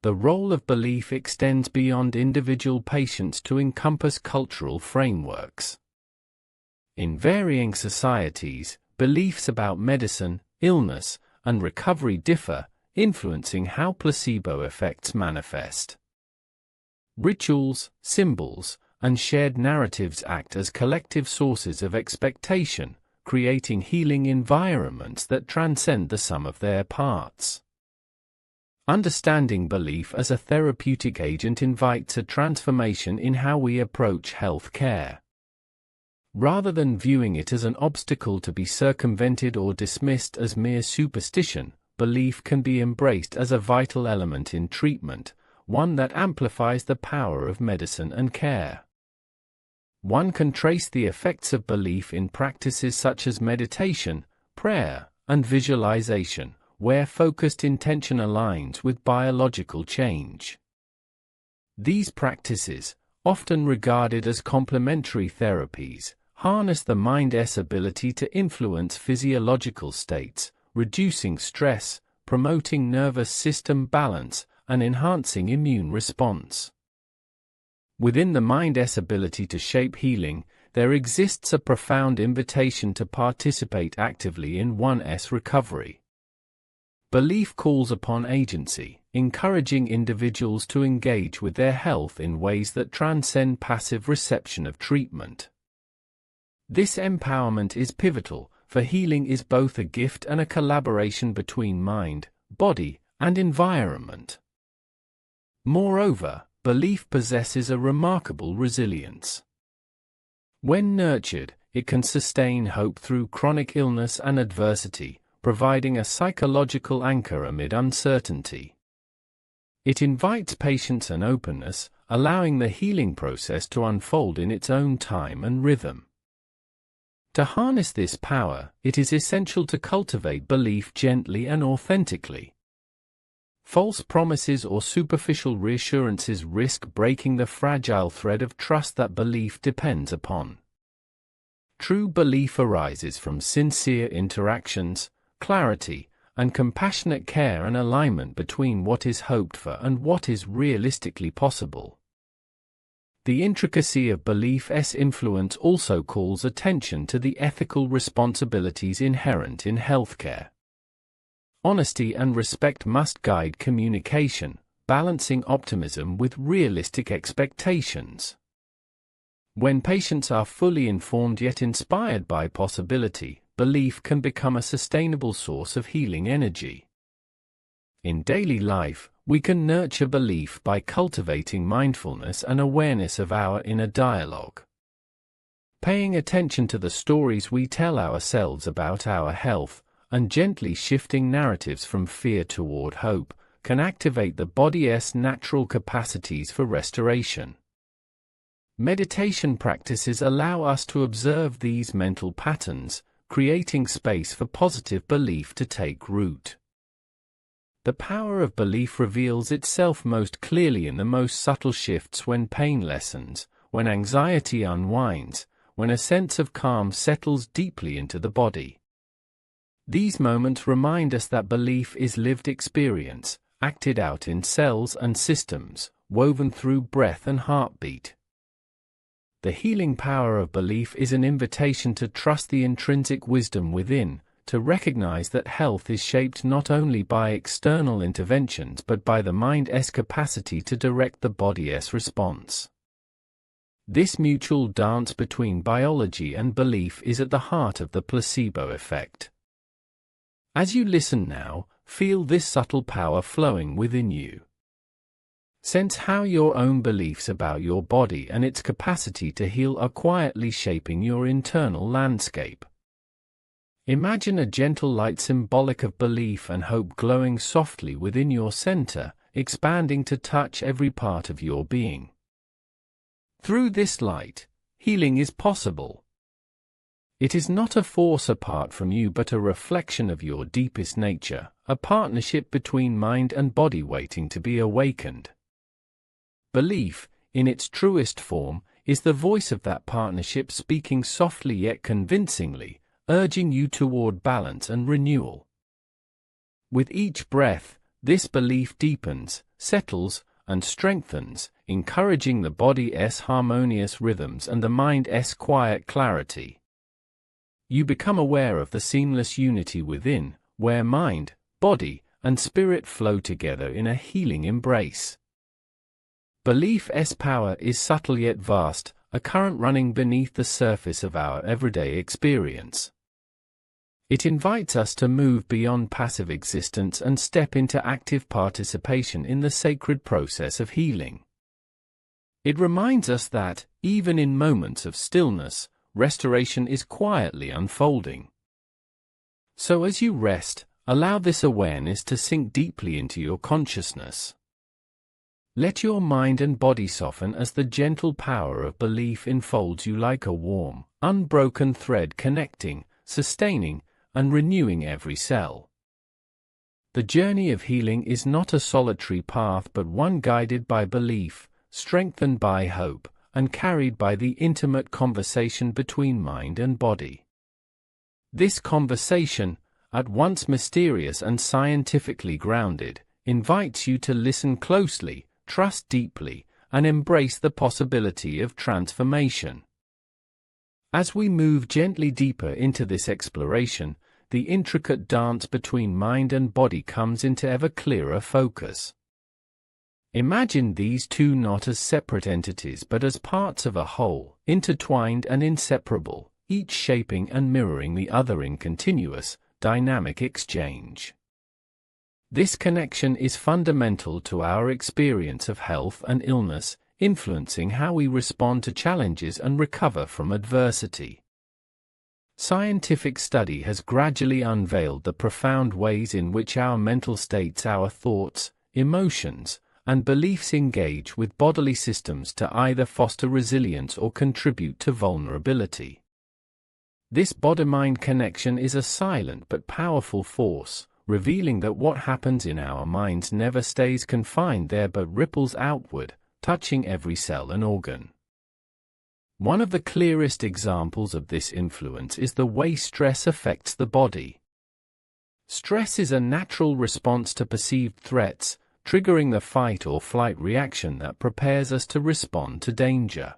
The role of belief extends beyond individual patients to encompass cultural frameworks. In varying societies, beliefs about medicine, illness, and recovery differ, influencing how placebo effects manifest. Rituals, symbols, and shared narratives act as collective sources of expectation, creating healing environments that transcend the sum of their parts. Understanding belief as a therapeutic agent invites a transformation in how we approach health care. Rather than viewing it as an obstacle to be circumvented or dismissed as mere superstition, belief can be embraced as a vital element in treatment, one that amplifies the power of medicine and care. One can trace the effects of belief in practices such as meditation, prayer, and visualization, where focused intention aligns with biological change. These practices, often regarded as complementary therapies, harness the mind's ability to influence physiological states, reducing stress, promoting nervous system balance, and enhancing immune response. Within the mind's ability to shape healing, there exists a profound invitation to participate actively in one's recovery. Belief calls upon agency, encouraging individuals to engage with their health in ways that transcend passive reception of treatment. This empowerment is pivotal, for healing is both a gift and a collaboration between mind, body, and environment. Moreover, belief possesses a remarkable resilience. When nurtured, it can sustain hope through chronic illness and adversity, providing a psychological anchor amid uncertainty. It invites patience and openness, allowing the healing process to unfold in its own time and rhythm. To harness this power, it is essential to cultivate belief gently and authentically. False promises or superficial reassurances risk breaking the fragile thread of trust that belief depends upon. True belief arises from sincere interactions, clarity, and compassionate care and alignment between what is hoped for and what is realistically possible. The intricacy of belief's influence also calls attention to the ethical responsibilities inherent in healthcare. Honesty and respect must guide communication, balancing optimism with realistic expectations. When patients are fully informed yet inspired by possibility, belief can become a sustainable source of healing energy. In daily life, we can nurture belief by cultivating mindfulness and awareness of our inner dialogue. Paying attention to the stories we tell ourselves about our health, and gently shifting narratives from fear toward hope, can activate the body's natural capacities for restoration. Meditation practices allow us to observe these mental patterns, creating space for positive belief to take root. The power of belief reveals itself most clearly in the most subtle shifts: when pain lessens, when anxiety unwinds, when a sense of calm settles deeply into the body. These moments remind us that belief is lived experience, acted out in cells and systems, woven through breath and heartbeat. The healing power of belief is an invitation to trust the intrinsic wisdom within, to recognize that health is shaped not only by external interventions but by the mind's capacity to direct the body's response. This mutual dance between biology and belief is at the heart of the placebo effect. As you listen now, feel this subtle power flowing within you. Sense how your own beliefs about your body and its capacity to heal are quietly shaping your internal landscape. Imagine a gentle light symbolic of belief and hope glowing softly within your center, expanding to touch every part of your being. Through this light, healing is possible. It is not a force apart from you but a reflection of your deepest nature, a partnership between mind and body waiting to be awakened. Belief, in its truest form, is the voice of that partnership, speaking softly yet convincingly, urging you toward balance and renewal. With each breath, this belief deepens, settles, and strengthens, encouraging the body's harmonious rhythms and the mind's quiet clarity. You become aware of the seamless unity within, where mind, body, and spirit flow together in a healing embrace. Belief's power is subtle yet vast, a current running beneath the surface of our everyday experience. It invites us to move beyond passive existence and step into active participation in the sacred process of healing. It reminds us that, even in moments of stillness, restoration is quietly unfolding. So as you rest, allow this awareness to sink deeply into your consciousness. Let your mind and body soften as the gentle power of belief enfolds you like a warm, unbroken thread connecting, sustaining, and renewing every cell. The journey of healing is not a solitary path but one guided by belief, strengthened by hope, and carried by the intimate conversation between mind and body. This conversation, at once mysterious and scientifically grounded, invites you to listen closely, trust deeply, and embrace the possibility of transformation. As we move gently deeper into this exploration, the intricate dance between mind and body comes into ever clearer focus. Imagine these two not as separate entities but as parts of a whole, intertwined and inseparable, each shaping and mirroring the other in continuous, dynamic exchange. This connection is fundamental to our experience of health and illness, influencing how we respond to challenges and recover from adversity. Scientific study has gradually unveiled the profound ways in which our mental states, our thoughts, emotions, and beliefs engage with bodily systems to either foster resilience or contribute to vulnerability. This body-mind connection is a silent but powerful force, revealing that what happens in our minds never stays confined there but ripples outward, touching every cell and organ. One of the clearest examples of this influence is the way stress affects the body. Stress is a natural response to perceived threats, triggering the fight or flight reaction that prepares us to respond to danger.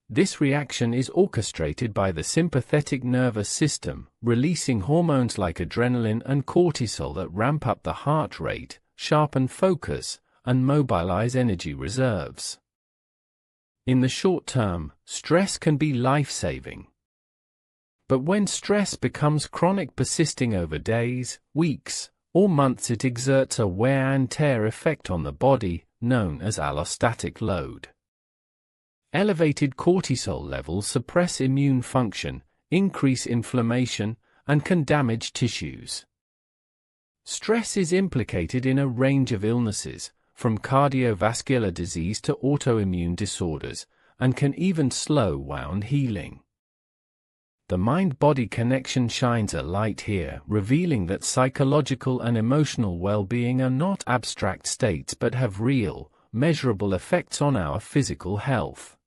This reaction is orchestrated by the sympathetic nervous system, releasing hormones like adrenaline and cortisol that ramp up the heart rate, sharpen focus, and mobilize energy reserves. In the short term, stress can be life-saving. But when stress becomes chronic, persisting over days, weeks, or months, it exerts a wear and tear effect on the body, known as allostatic load. Elevated cortisol levels suppress immune function, increase inflammation, and can damage tissues. Stress is implicated in a range of illnesses, from cardiovascular disease to autoimmune disorders, and can even slow wound healing. The mind-body connection shines a light here, revealing that psychological and emotional well-being are not abstract states but have real, measurable effects on our physical health.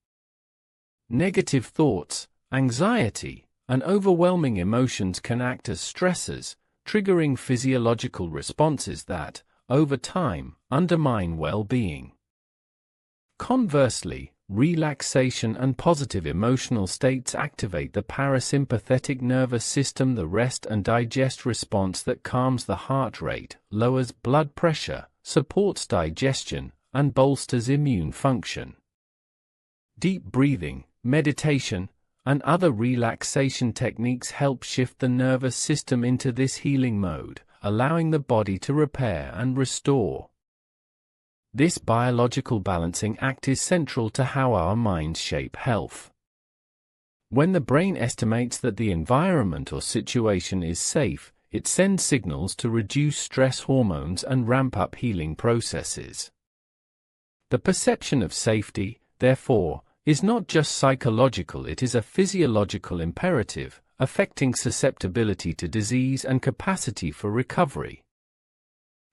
Negative thoughts, anxiety, and overwhelming emotions can act as stressors, triggering physiological responses that, over time, undermine well-being. Conversely, relaxation and positive emotional states activate the parasympathetic nervous system, the rest and digest response that calms the heart rate, lowers blood pressure, supports digestion, and bolsters immune function. Deep breathing, meditation, and other relaxation techniques help shift the nervous system into this healing mode, allowing the body to repair and restore. This biological balancing act is central to how our minds shape health. When the brain estimates that the environment or situation is safe, it sends signals to reduce stress hormones and ramp up healing processes. The perception of safety, therefore, is not just psychological, it is a physiological imperative, affecting susceptibility to disease and capacity for recovery.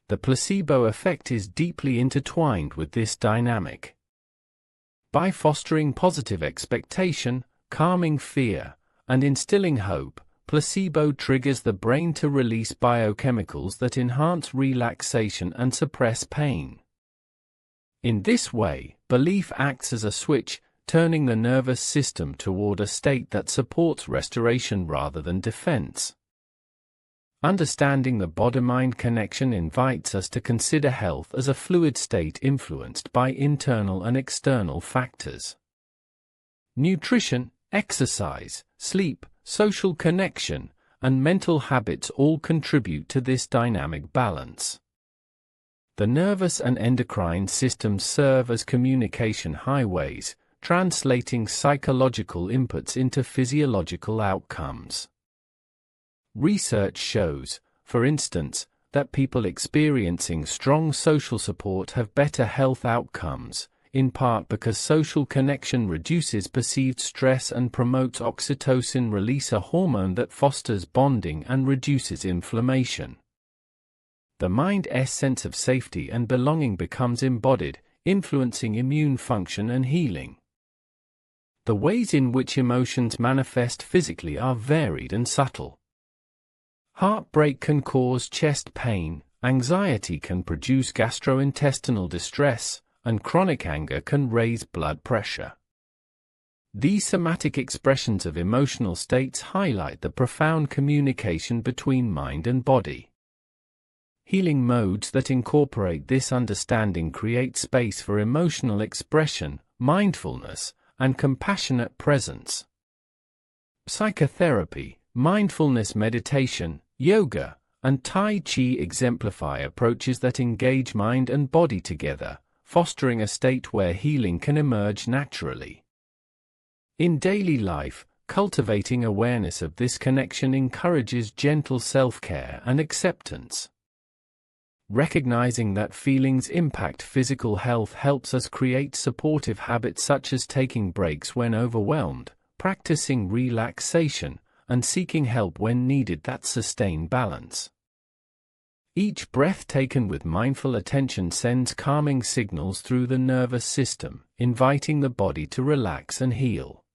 The placebo effect is deeply intertwined with this dynamic. By fostering positive expectation, calming fear, and instilling hope, placebo triggers the brain to release biochemicals that enhance relaxation and suppress pain. In this way, belief acts as a switch, turning the nervous system toward a state that supports restoration rather than defense. Understanding the body-mind connection invites us to consider health as a fluid state influenced by internal and external factors. Nutrition, exercise, sleep, social connection, and mental habits all contribute to this dynamic balance. The nervous and endocrine systems serve as communication highways, translating psychological inputs into physiological outcomes. Research shows, for instance, that people experiencing strong social support have better health outcomes, in part because social connection reduces perceived stress and promotes oxytocin release, a hormone that fosters bonding and reduces inflammation. The mind's sense of safety and belonging becomes embodied, influencing immune function and healing. The ways in which emotions manifest physically are varied and subtle. Heartbreak can cause chest pain, anxiety can produce gastrointestinal distress, and chronic anger can raise blood pressure. These somatic expressions of emotional states highlight the profound communication between mind and body. Healing modes that incorporate this understanding create space for emotional expression, mindfulness, and compassionate presence. Psychotherapy, mindfulness meditation, yoga, and Tai Chi exemplify approaches that engage mind and body together, fostering a state where healing can emerge naturally. In daily life, cultivating awareness of this connection encourages gentle self-care and acceptance. Recognizing that feelings impact physical health helps us create supportive habits such as taking breaks when overwhelmed, practicing relaxation, and seeking help when needed that sustain balance. Each breath taken with mindful attention sends calming signals through the nervous system, inviting the body to relax and heal.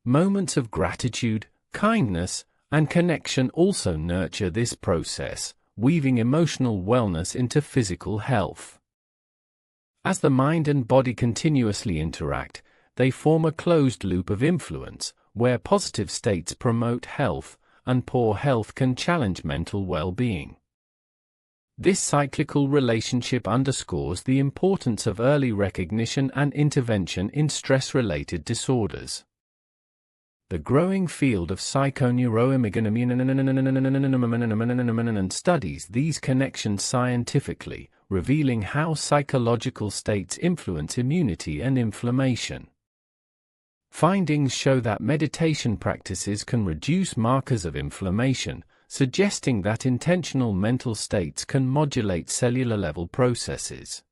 Moments of gratitude, kindness, and connection also nurture this process, weaving emotional wellness into physical health. As the mind and body continuously interact, they form a closed loop of influence, where positive states promote health, and poor health can challenge mental well-being. This cyclical relationship underscores the importance of early recognition and intervention in stress-related disorders. The growing field of psychoneuroimmunology studies these connections scientifically, revealing how psychological states influence immunity and inflammation. Findings show that meditation practices can reduce markers of inflammation, suggesting that intentional mental states can modulate cellular-level processes.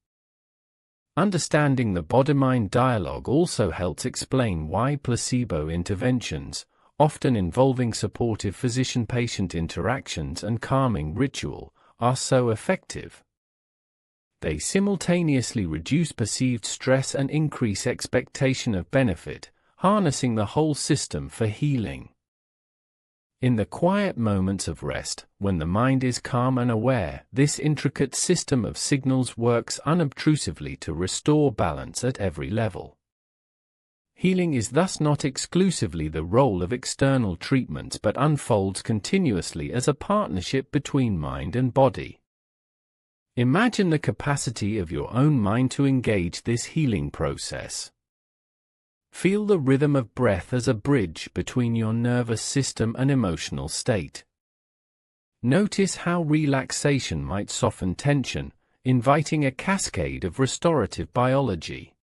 Understanding the body-mind dialogue also helps explain why placebo interventions, often involving supportive physician-patient interactions and calming ritual, are so effective. They simultaneously reduce perceived stress and increase expectation of benefit, harnessing the whole system for healing. In the quiet moments of rest, when the mind is calm and aware, this intricate system of signals works unobtrusively to restore balance at every level. Healing is thus not exclusively the role of external treatments but unfolds continuously as a partnership between mind and body. Imagine the capacity of your own mind to engage this healing process. Feel the rhythm of breath as a bridge between your nervous system and emotional state. Notice how relaxation might soften tension, inviting a cascade of restorative biology.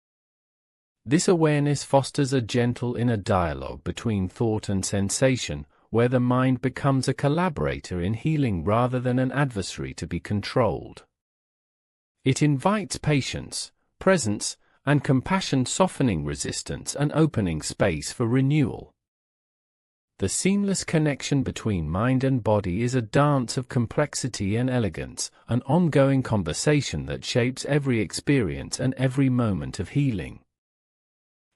This awareness fosters a gentle inner dialogue between thought and sensation, where the mind becomes a collaborator in healing rather than an adversary to be controlled. It invites patience, presence, and compassion, softening resistance and opening space for renewal. The seamless connection between mind and body is a dance of complexity and elegance, an ongoing conversation that shapes every experience and every moment of healing.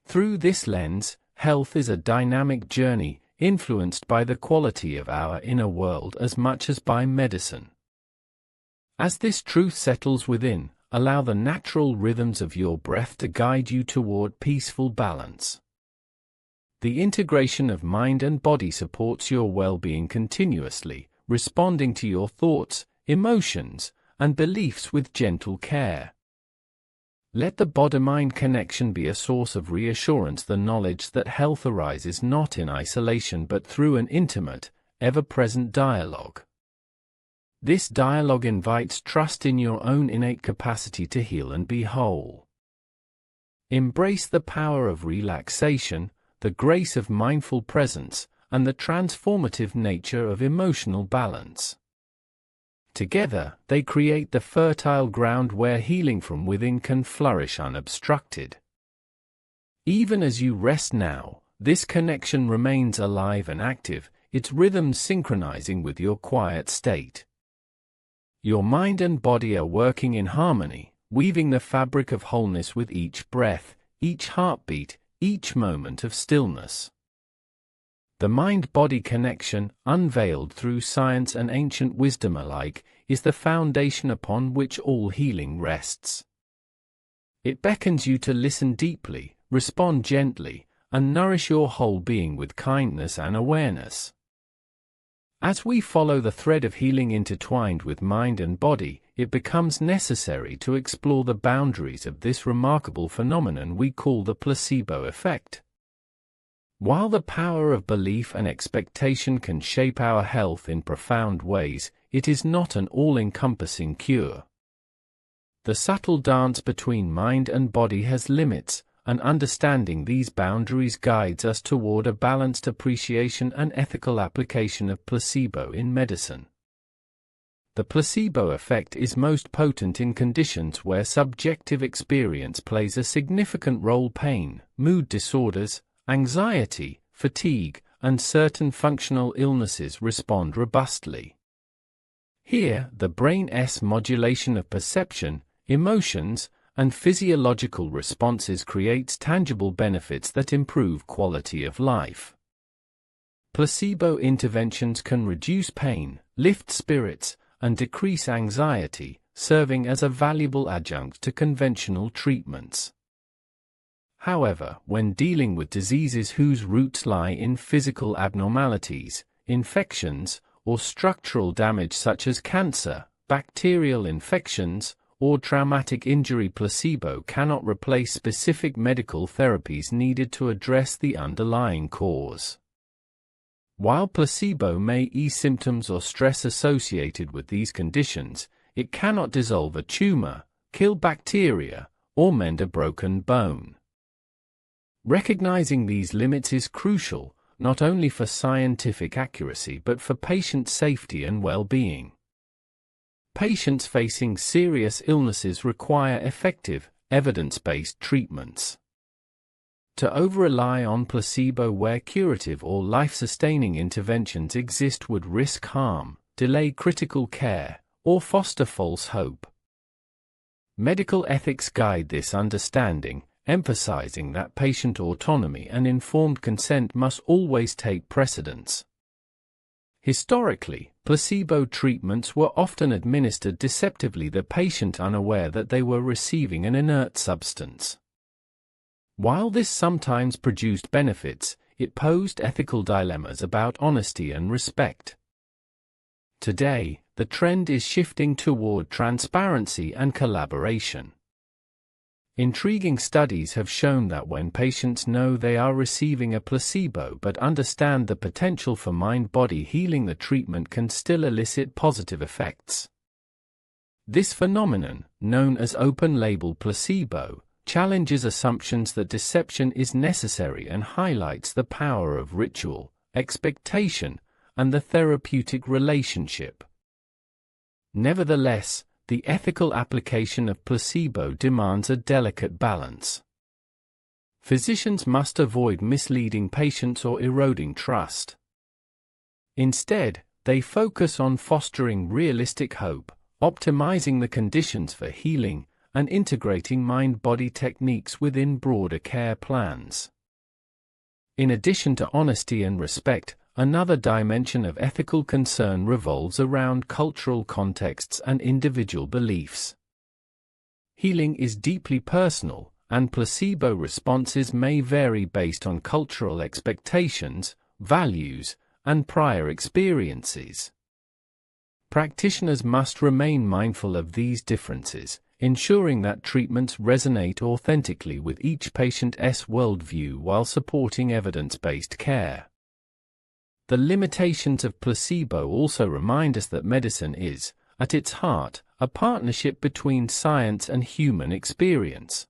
Through this lens, health is a dynamic journey, influenced by the quality of our inner world as much as by medicine. As this truth settles within, allow the natural rhythms of your breath to guide you toward peaceful balance. The integration of mind and body supports your well-being continuously, responding to your thoughts, emotions, and beliefs with gentle care. Let the body-mind connection be a source of reassurance, the knowledge that health arises not in isolation but through an intimate, ever-present dialogue. This dialogue invites trust in your own innate capacity to heal and be whole. Embrace the power of relaxation, the grace of mindful presence, and the transformative nature of emotional balance. Together, they create the fertile ground where healing from within can flourish unobstructed. Even as you rest now, this connection remains alive and active, its rhythms synchronizing with your quiet state. Your mind and body are working in harmony, weaving the fabric of wholeness with each breath, each heartbeat, each moment of stillness. The mind-body connection, unveiled through science and ancient wisdom alike, is the foundation upon which all healing rests. It beckons you to listen deeply, respond gently, and nourish your whole being with kindness and awareness. As we follow the thread of healing intertwined with mind and body, it becomes necessary to explore the boundaries of this remarkable phenomenon we call the placebo effect. While the power of belief and expectation can shape our health in profound ways, it is not an all-encompassing cure. The subtle dance between mind and body has limits, and understanding these boundaries guides us toward a balanced appreciation and ethical application of placebo in medicine. The placebo effect is most potent in conditions where subjective experience plays a significant role. Pain, mood disorders, anxiety, fatigue, and certain functional illnesses respond robustly. Here, the brain's modulation of perception, emotions, and physiological responses creates tangible benefits that improve quality of life. Placebo interventions can reduce pain, lift spirits, and decrease anxiety, serving as a valuable adjunct to conventional treatments. However, when dealing with diseases whose roots lie in physical abnormalities, infections, or structural damage such as cancer, bacterial infections, or traumatic injury, placebo cannot replace specific medical therapies needed to address the underlying cause. While placebo may ease symptoms or stress associated with these conditions, it cannot dissolve a tumor, kill bacteria, or mend a broken bone. Recognizing these limits is crucial, not only for scientific accuracy but for patient safety and well-being. Patients facing serious illnesses require effective, evidence-based treatments. To over-rely on placebo where curative or life-sustaining interventions exist would risk harm, delay critical care, or foster false hope. Medical ethics guide this understanding, emphasizing that patient autonomy and informed consent must always take precedence. Historically, placebo treatments were often administered deceptively, the patient unaware that they were receiving an inert substance. While this sometimes produced benefits, it posed ethical dilemmas about honesty and respect. Today, the trend is shifting toward transparency and collaboration. Intriguing studies have shown that when patients know they are receiving a placebo but understand the potential for mind-body healing, the treatment can still elicit positive effects. This phenomenon, known as open-label placebo, challenges assumptions that deception is necessary and highlights the power of ritual, expectation, and the therapeutic relationship. Nevertheless, the ethical application of placebo demands a delicate balance. Physicians must avoid misleading patients or eroding trust. Instead, they focus on fostering realistic hope, optimizing the conditions for healing, and integrating mind-body techniques within broader care plans. In addition to honesty and respect, another dimension of ethical concern revolves around cultural contexts and individual beliefs. Healing is deeply personal, and placebo responses may vary based on cultural expectations, values, and prior experiences. Practitioners must remain mindful of these differences, ensuring that treatments resonate authentically with each patient's worldview while supporting evidence-based care. The limitations of placebo also remind us that medicine is, at its heart, a partnership between science and human experience.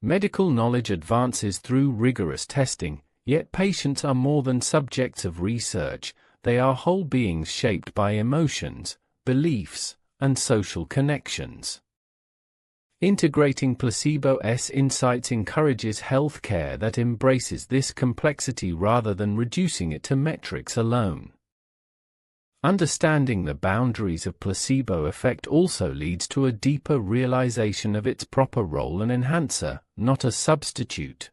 Medical knowledge advances through rigorous testing, yet patients are more than subjects of research. They are whole beings shaped by emotions, beliefs, and social connections. Integrating Placebo's insights encourages healthcare that embraces this complexity rather than reducing it to metrics alone. Understanding the boundaries of placebo effect also leads to a deeper realization of its proper role: an enhancer, not a substitute.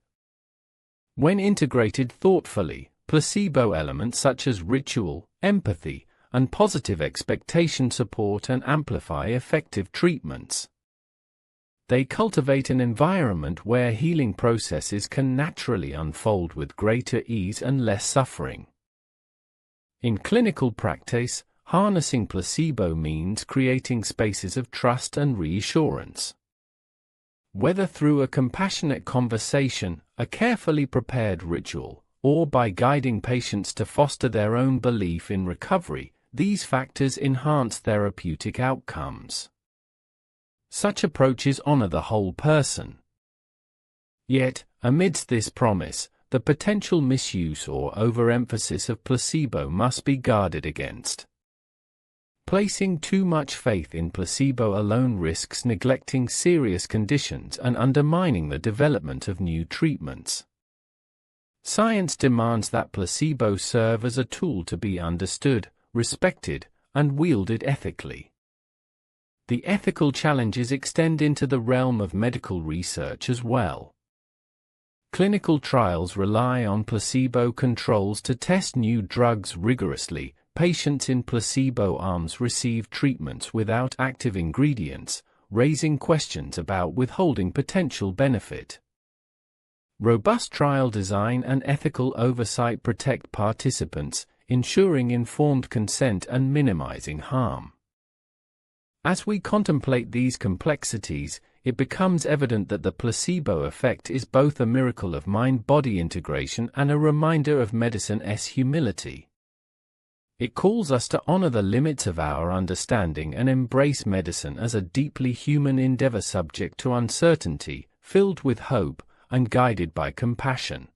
When integrated thoughtfully, placebo elements such as ritual, empathy, and positive expectation support and amplify effective treatments. They cultivate an environment where healing processes can naturally unfold with greater ease and less suffering. In clinical practice, harnessing placebo means creating spaces of trust and reassurance. Whether through a compassionate conversation, a carefully prepared ritual, or by guiding patients to foster their own belief in recovery, these factors enhance therapeutic outcomes. Such approaches honor the whole person. Yet, amidst this promise, the potential misuse or overemphasis of placebo must be guarded against. Placing too much faith in placebo alone risks neglecting serious conditions and undermining the development of new treatments. Science demands that placebo serve as a tool to be understood, respected, and wielded ethically. The ethical challenges extend into the realm of medical research as well. Clinical trials rely on placebo controls to test new drugs rigorously. Patients in placebo arms receive treatments without active ingredients, raising questions about withholding potential benefit. Robust trial design and ethical oversight protect participants, ensuring informed consent and minimizing harm. As we contemplate these complexities, it becomes evident that the placebo effect is both a miracle of mind-body integration and a reminder of medicine's humility. It calls us to honor the limits of our understanding and embrace medicine as a deeply human endeavor subject to uncertainty, filled with hope, and guided by compassion.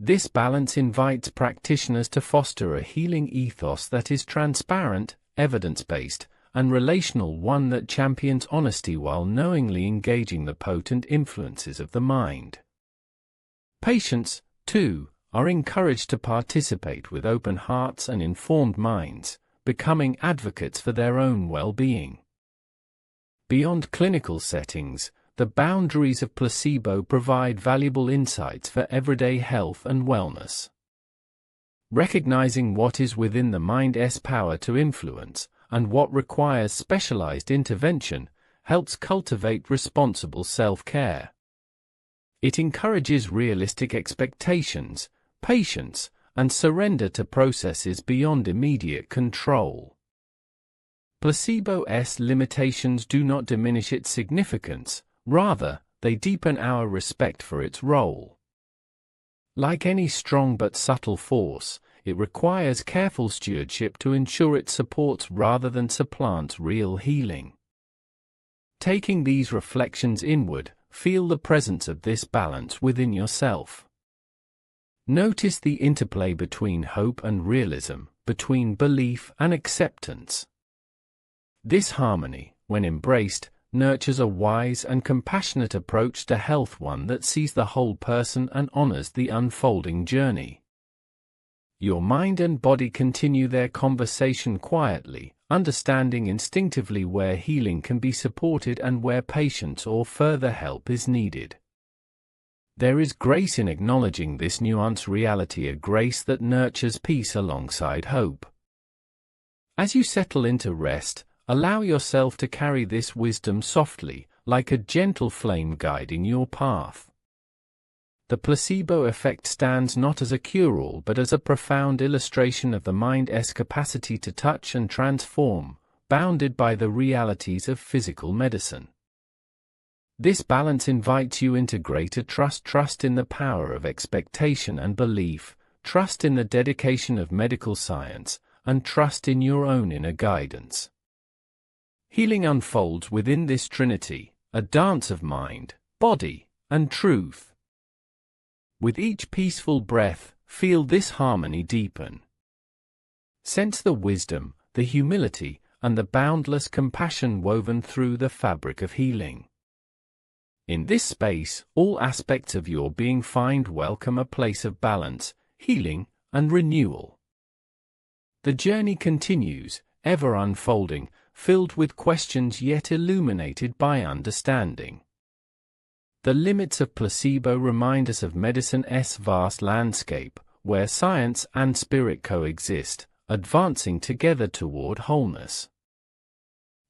This balance invites practitioners to foster a healing ethos that is transparent, evidence-based, and relational, one that champions honesty while knowingly engaging the potent influences of the mind. Patients, too, are encouraged to participate with open hearts and informed minds, becoming advocates for their own well-being. Beyond clinical settings, the boundaries of placebo provide valuable insights for everyday health and wellness. Recognizing what is within the mind's power to influence, and what requires specialized intervention, helps cultivate responsible self-care. It encourages realistic expectations, patience, and surrender to processes beyond immediate control. Placebo's limitations do not diminish its significance, rather, they deepen our respect for its role. Like any strong but subtle force, it requires careful stewardship to ensure it supports rather than supplants real healing. Taking these reflections inward, feel the presence of this balance within yourself. Notice the interplay between hope and realism, between belief and acceptance. This harmony, when embraced, nurtures a wise and compassionate approach to health, one that sees the whole person and honors the unfolding journey. Your mind and body continue their conversation quietly, understanding instinctively where healing can be supported and where patience or further help is needed. There is grace in acknowledging this nuanced reality, a grace that nurtures peace alongside hope. As you settle into rest, allow yourself to carry this wisdom softly, like a gentle flame guiding your path. The placebo effect stands not as a cure-all but as a profound illustration of the mind's capacity to touch and transform, bounded by the realities of physical medicine. This balance invites you into greater trust in the power of expectation and belief, trust in the dedication of medical science, and trust in your own inner guidance. Healing unfolds within this trinity, a dance of mind, body, and truth. With each peaceful breath, feel this harmony deepen. Sense the wisdom, the humility, and the boundless compassion woven through the fabric of healing. In this space, all aspects of your being find welcome a place of balance, healing, and renewal. The journey continues, ever unfolding, filled with questions yet illuminated by understanding. The limits of placebo remind us of medicine's vast landscape, where science and spirit coexist, advancing together toward wholeness.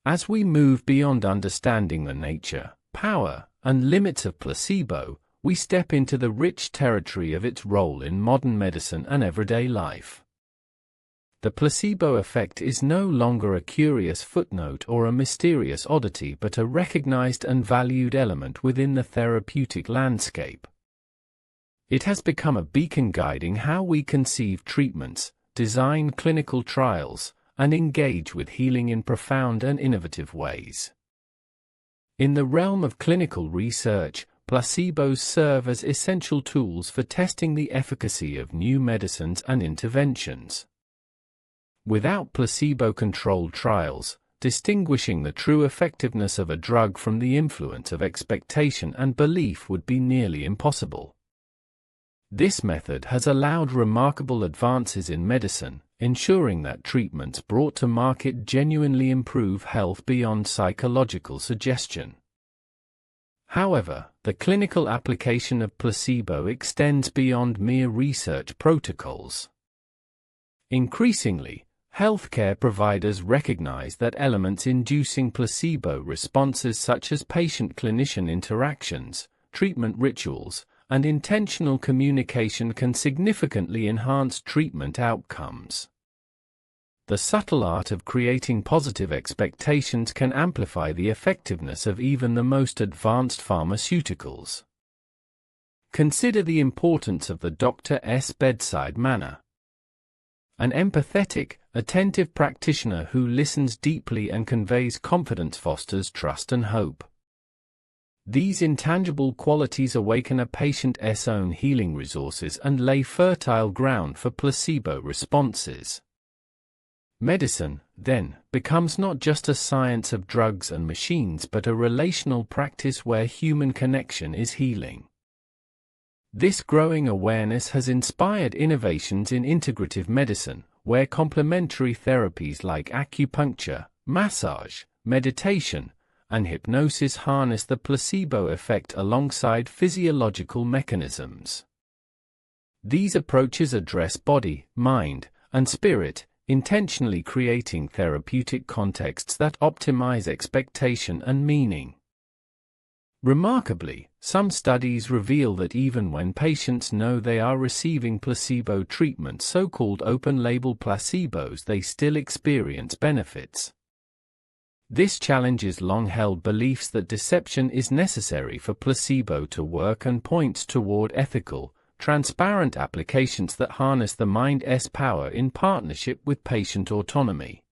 As we move beyond understanding the nature, power, and limits of placebo, we step into the rich territory of its role in modern medicine and everyday life. The placebo effect is no longer a curious footnote or a mysterious oddity but a recognized and valued element within the therapeutic landscape. It has become a beacon guiding how we conceive treatments, design clinical trials, and engage with healing in profound and innovative ways. In the realm of clinical research, placebos serve as essential tools for testing the efficacy of new medicines and interventions. Without placebo-controlled trials, distinguishing the true effectiveness of a drug from the influence of expectation and belief would be nearly impossible. This method has allowed remarkable advances in medicine, ensuring that treatments brought to market genuinely improve health beyond psychological suggestion. However, the clinical application of placebo extends beyond mere research protocols. Increasingly, healthcare providers recognize that elements inducing placebo responses such as patient-clinician interactions, treatment rituals, and intentional communication can significantly enhance treatment outcomes. The subtle art of creating positive expectations can amplify the effectiveness of even the most advanced pharmaceuticals. Consider the importance of the doctor's bedside manner. An empathetic, attentive practitioner who listens deeply and conveys confidence fosters trust and hope. These intangible qualities awaken a patient's own healing resources and lay fertile ground for placebo responses. Medicine, then, becomes not just a science of drugs and machines but a relational practice where human connection is healing. This growing awareness has inspired innovations in integrative medicine, where complementary therapies like acupuncture, massage, meditation, and hypnosis harness the placebo effect alongside physiological mechanisms. These approaches address body, mind, and spirit, intentionally creating therapeutic contexts that optimize expectation and meaning. Remarkably, some studies reveal that even when patients know they are receiving placebo treatment, so-called open-label placebos, they still experience benefits. This challenges long-held beliefs that deception is necessary for placebo to work and points toward ethical, transparent applications that harness the mind's power in partnership with patient autonomy.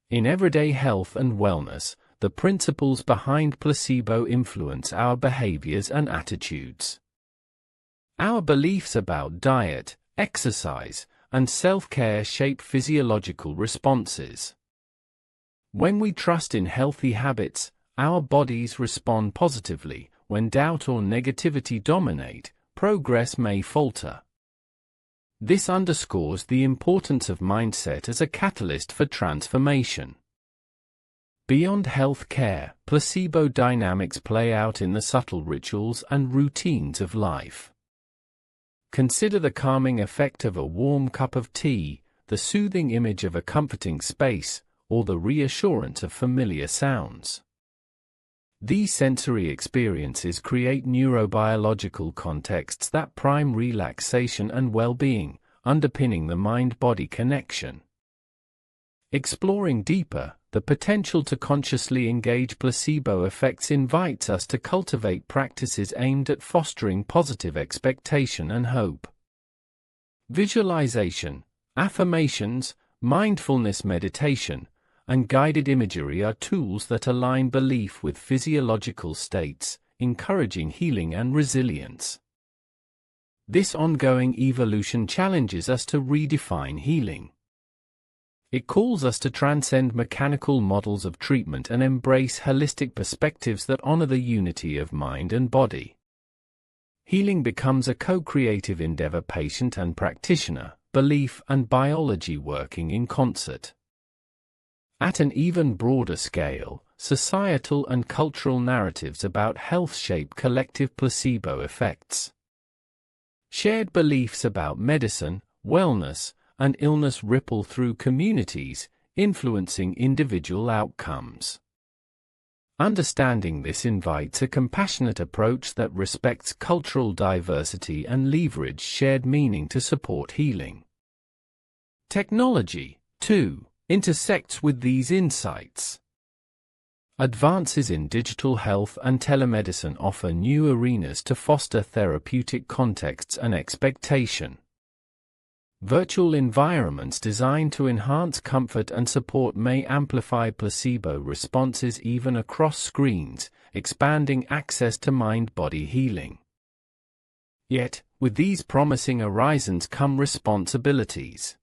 In everyday health and wellness, the principles behind placebo influence our behaviors and attitudes. Our beliefs about diet, exercise, and self-care shape physiological responses. When we trust in healthy habits, our bodies respond positively. When doubt or negativity dominate, progress may falter. This underscores the importance of mindset as a catalyst for transformation. Beyond health care, placebo dynamics play out in the subtle rituals and routines of life. Consider the calming effect of a warm cup of tea, the soothing image of a comforting space, or the reassurance of familiar sounds. These sensory experiences create neurobiological contexts that prime relaxation and well-being, underpinning the mind-body connection. Exploring deeper, the potential to consciously engage placebo effects invites us to cultivate practices aimed at fostering positive expectation and hope. Visualization, affirmations, mindfulness meditation, and guided imagery are tools that align belief with physiological states, encouraging healing and resilience. This ongoing evolution challenges us to redefine healing. It calls us to transcend mechanical models of treatment and embrace holistic perspectives that honor the unity of mind and body. Healing becomes a co-creative endeavor, patient and practitioner, belief and biology working in concert. At an even broader scale, societal and cultural narratives about health shape collective placebo effects. Shared beliefs about medicine, wellness, and illness ripple through communities, influencing individual outcomes. Understanding this invites a compassionate approach that respects cultural diversity and leverages shared meaning to support healing. Technology, too, intersects with these insights. Advances in digital health and telemedicine offer new arenas to foster therapeutic contexts and expectation. Virtual environments designed to enhance comfort and support may amplify placebo responses even across screens, expanding access to mind-body healing. Yet, with these promising horizons come responsibilities.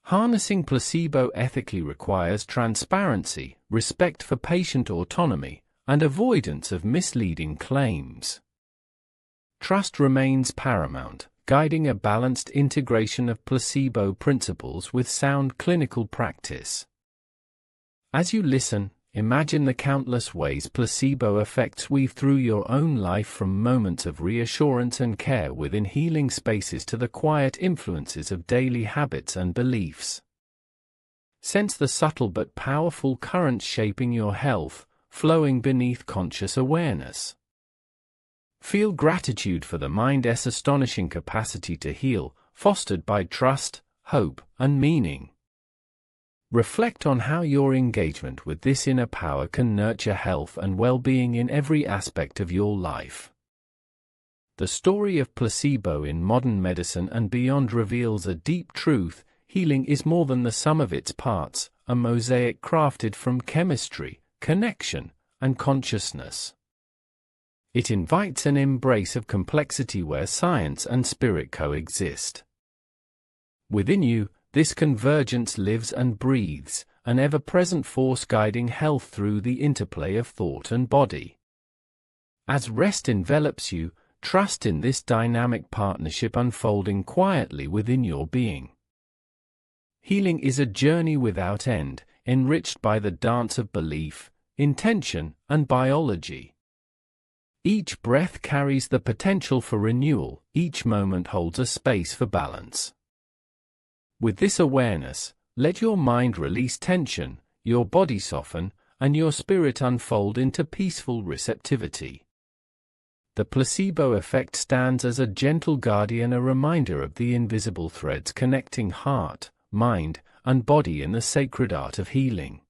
Harnessing placebo ethically requires transparency, respect for patient autonomy, and avoidance of misleading claims. Trust remains paramount, guiding a balanced integration of placebo principles with sound clinical practice. As you listen, imagine the countless ways placebo effects weave through your own life, from moments of reassurance and care within healing spaces to the quiet influences of daily habits and beliefs. Sense the subtle but powerful currents shaping your health, flowing beneath conscious awareness. Feel gratitude for the mind's astonishing capacity to heal, fostered by trust, hope, and meaning. Reflect on how your engagement with this inner power can nurture health and well-being in every aspect of your life. The story of placebo in modern medicine and beyond reveals a deep truth: healing is more than the sum of its parts, a mosaic crafted from chemistry, connection, and consciousness. It invites an embrace of complexity where science and spirit coexist. Within you, this convergence lives and breathes, an ever-present force guiding health through the interplay of thought and body. As rest envelops you, trust in this dynamic partnership unfolding quietly within your being. Healing is a journey without end, enriched by the dance of belief, intention, and biology. Each breath carries the potential for renewal, each moment holds a space for balance. With this awareness, let your mind release tension, your body soften, and your spirit unfold into peaceful receptivity. The placebo effect stands as a gentle guardian, a reminder of the invisible threads connecting heart, mind, and body in the sacred art of healing.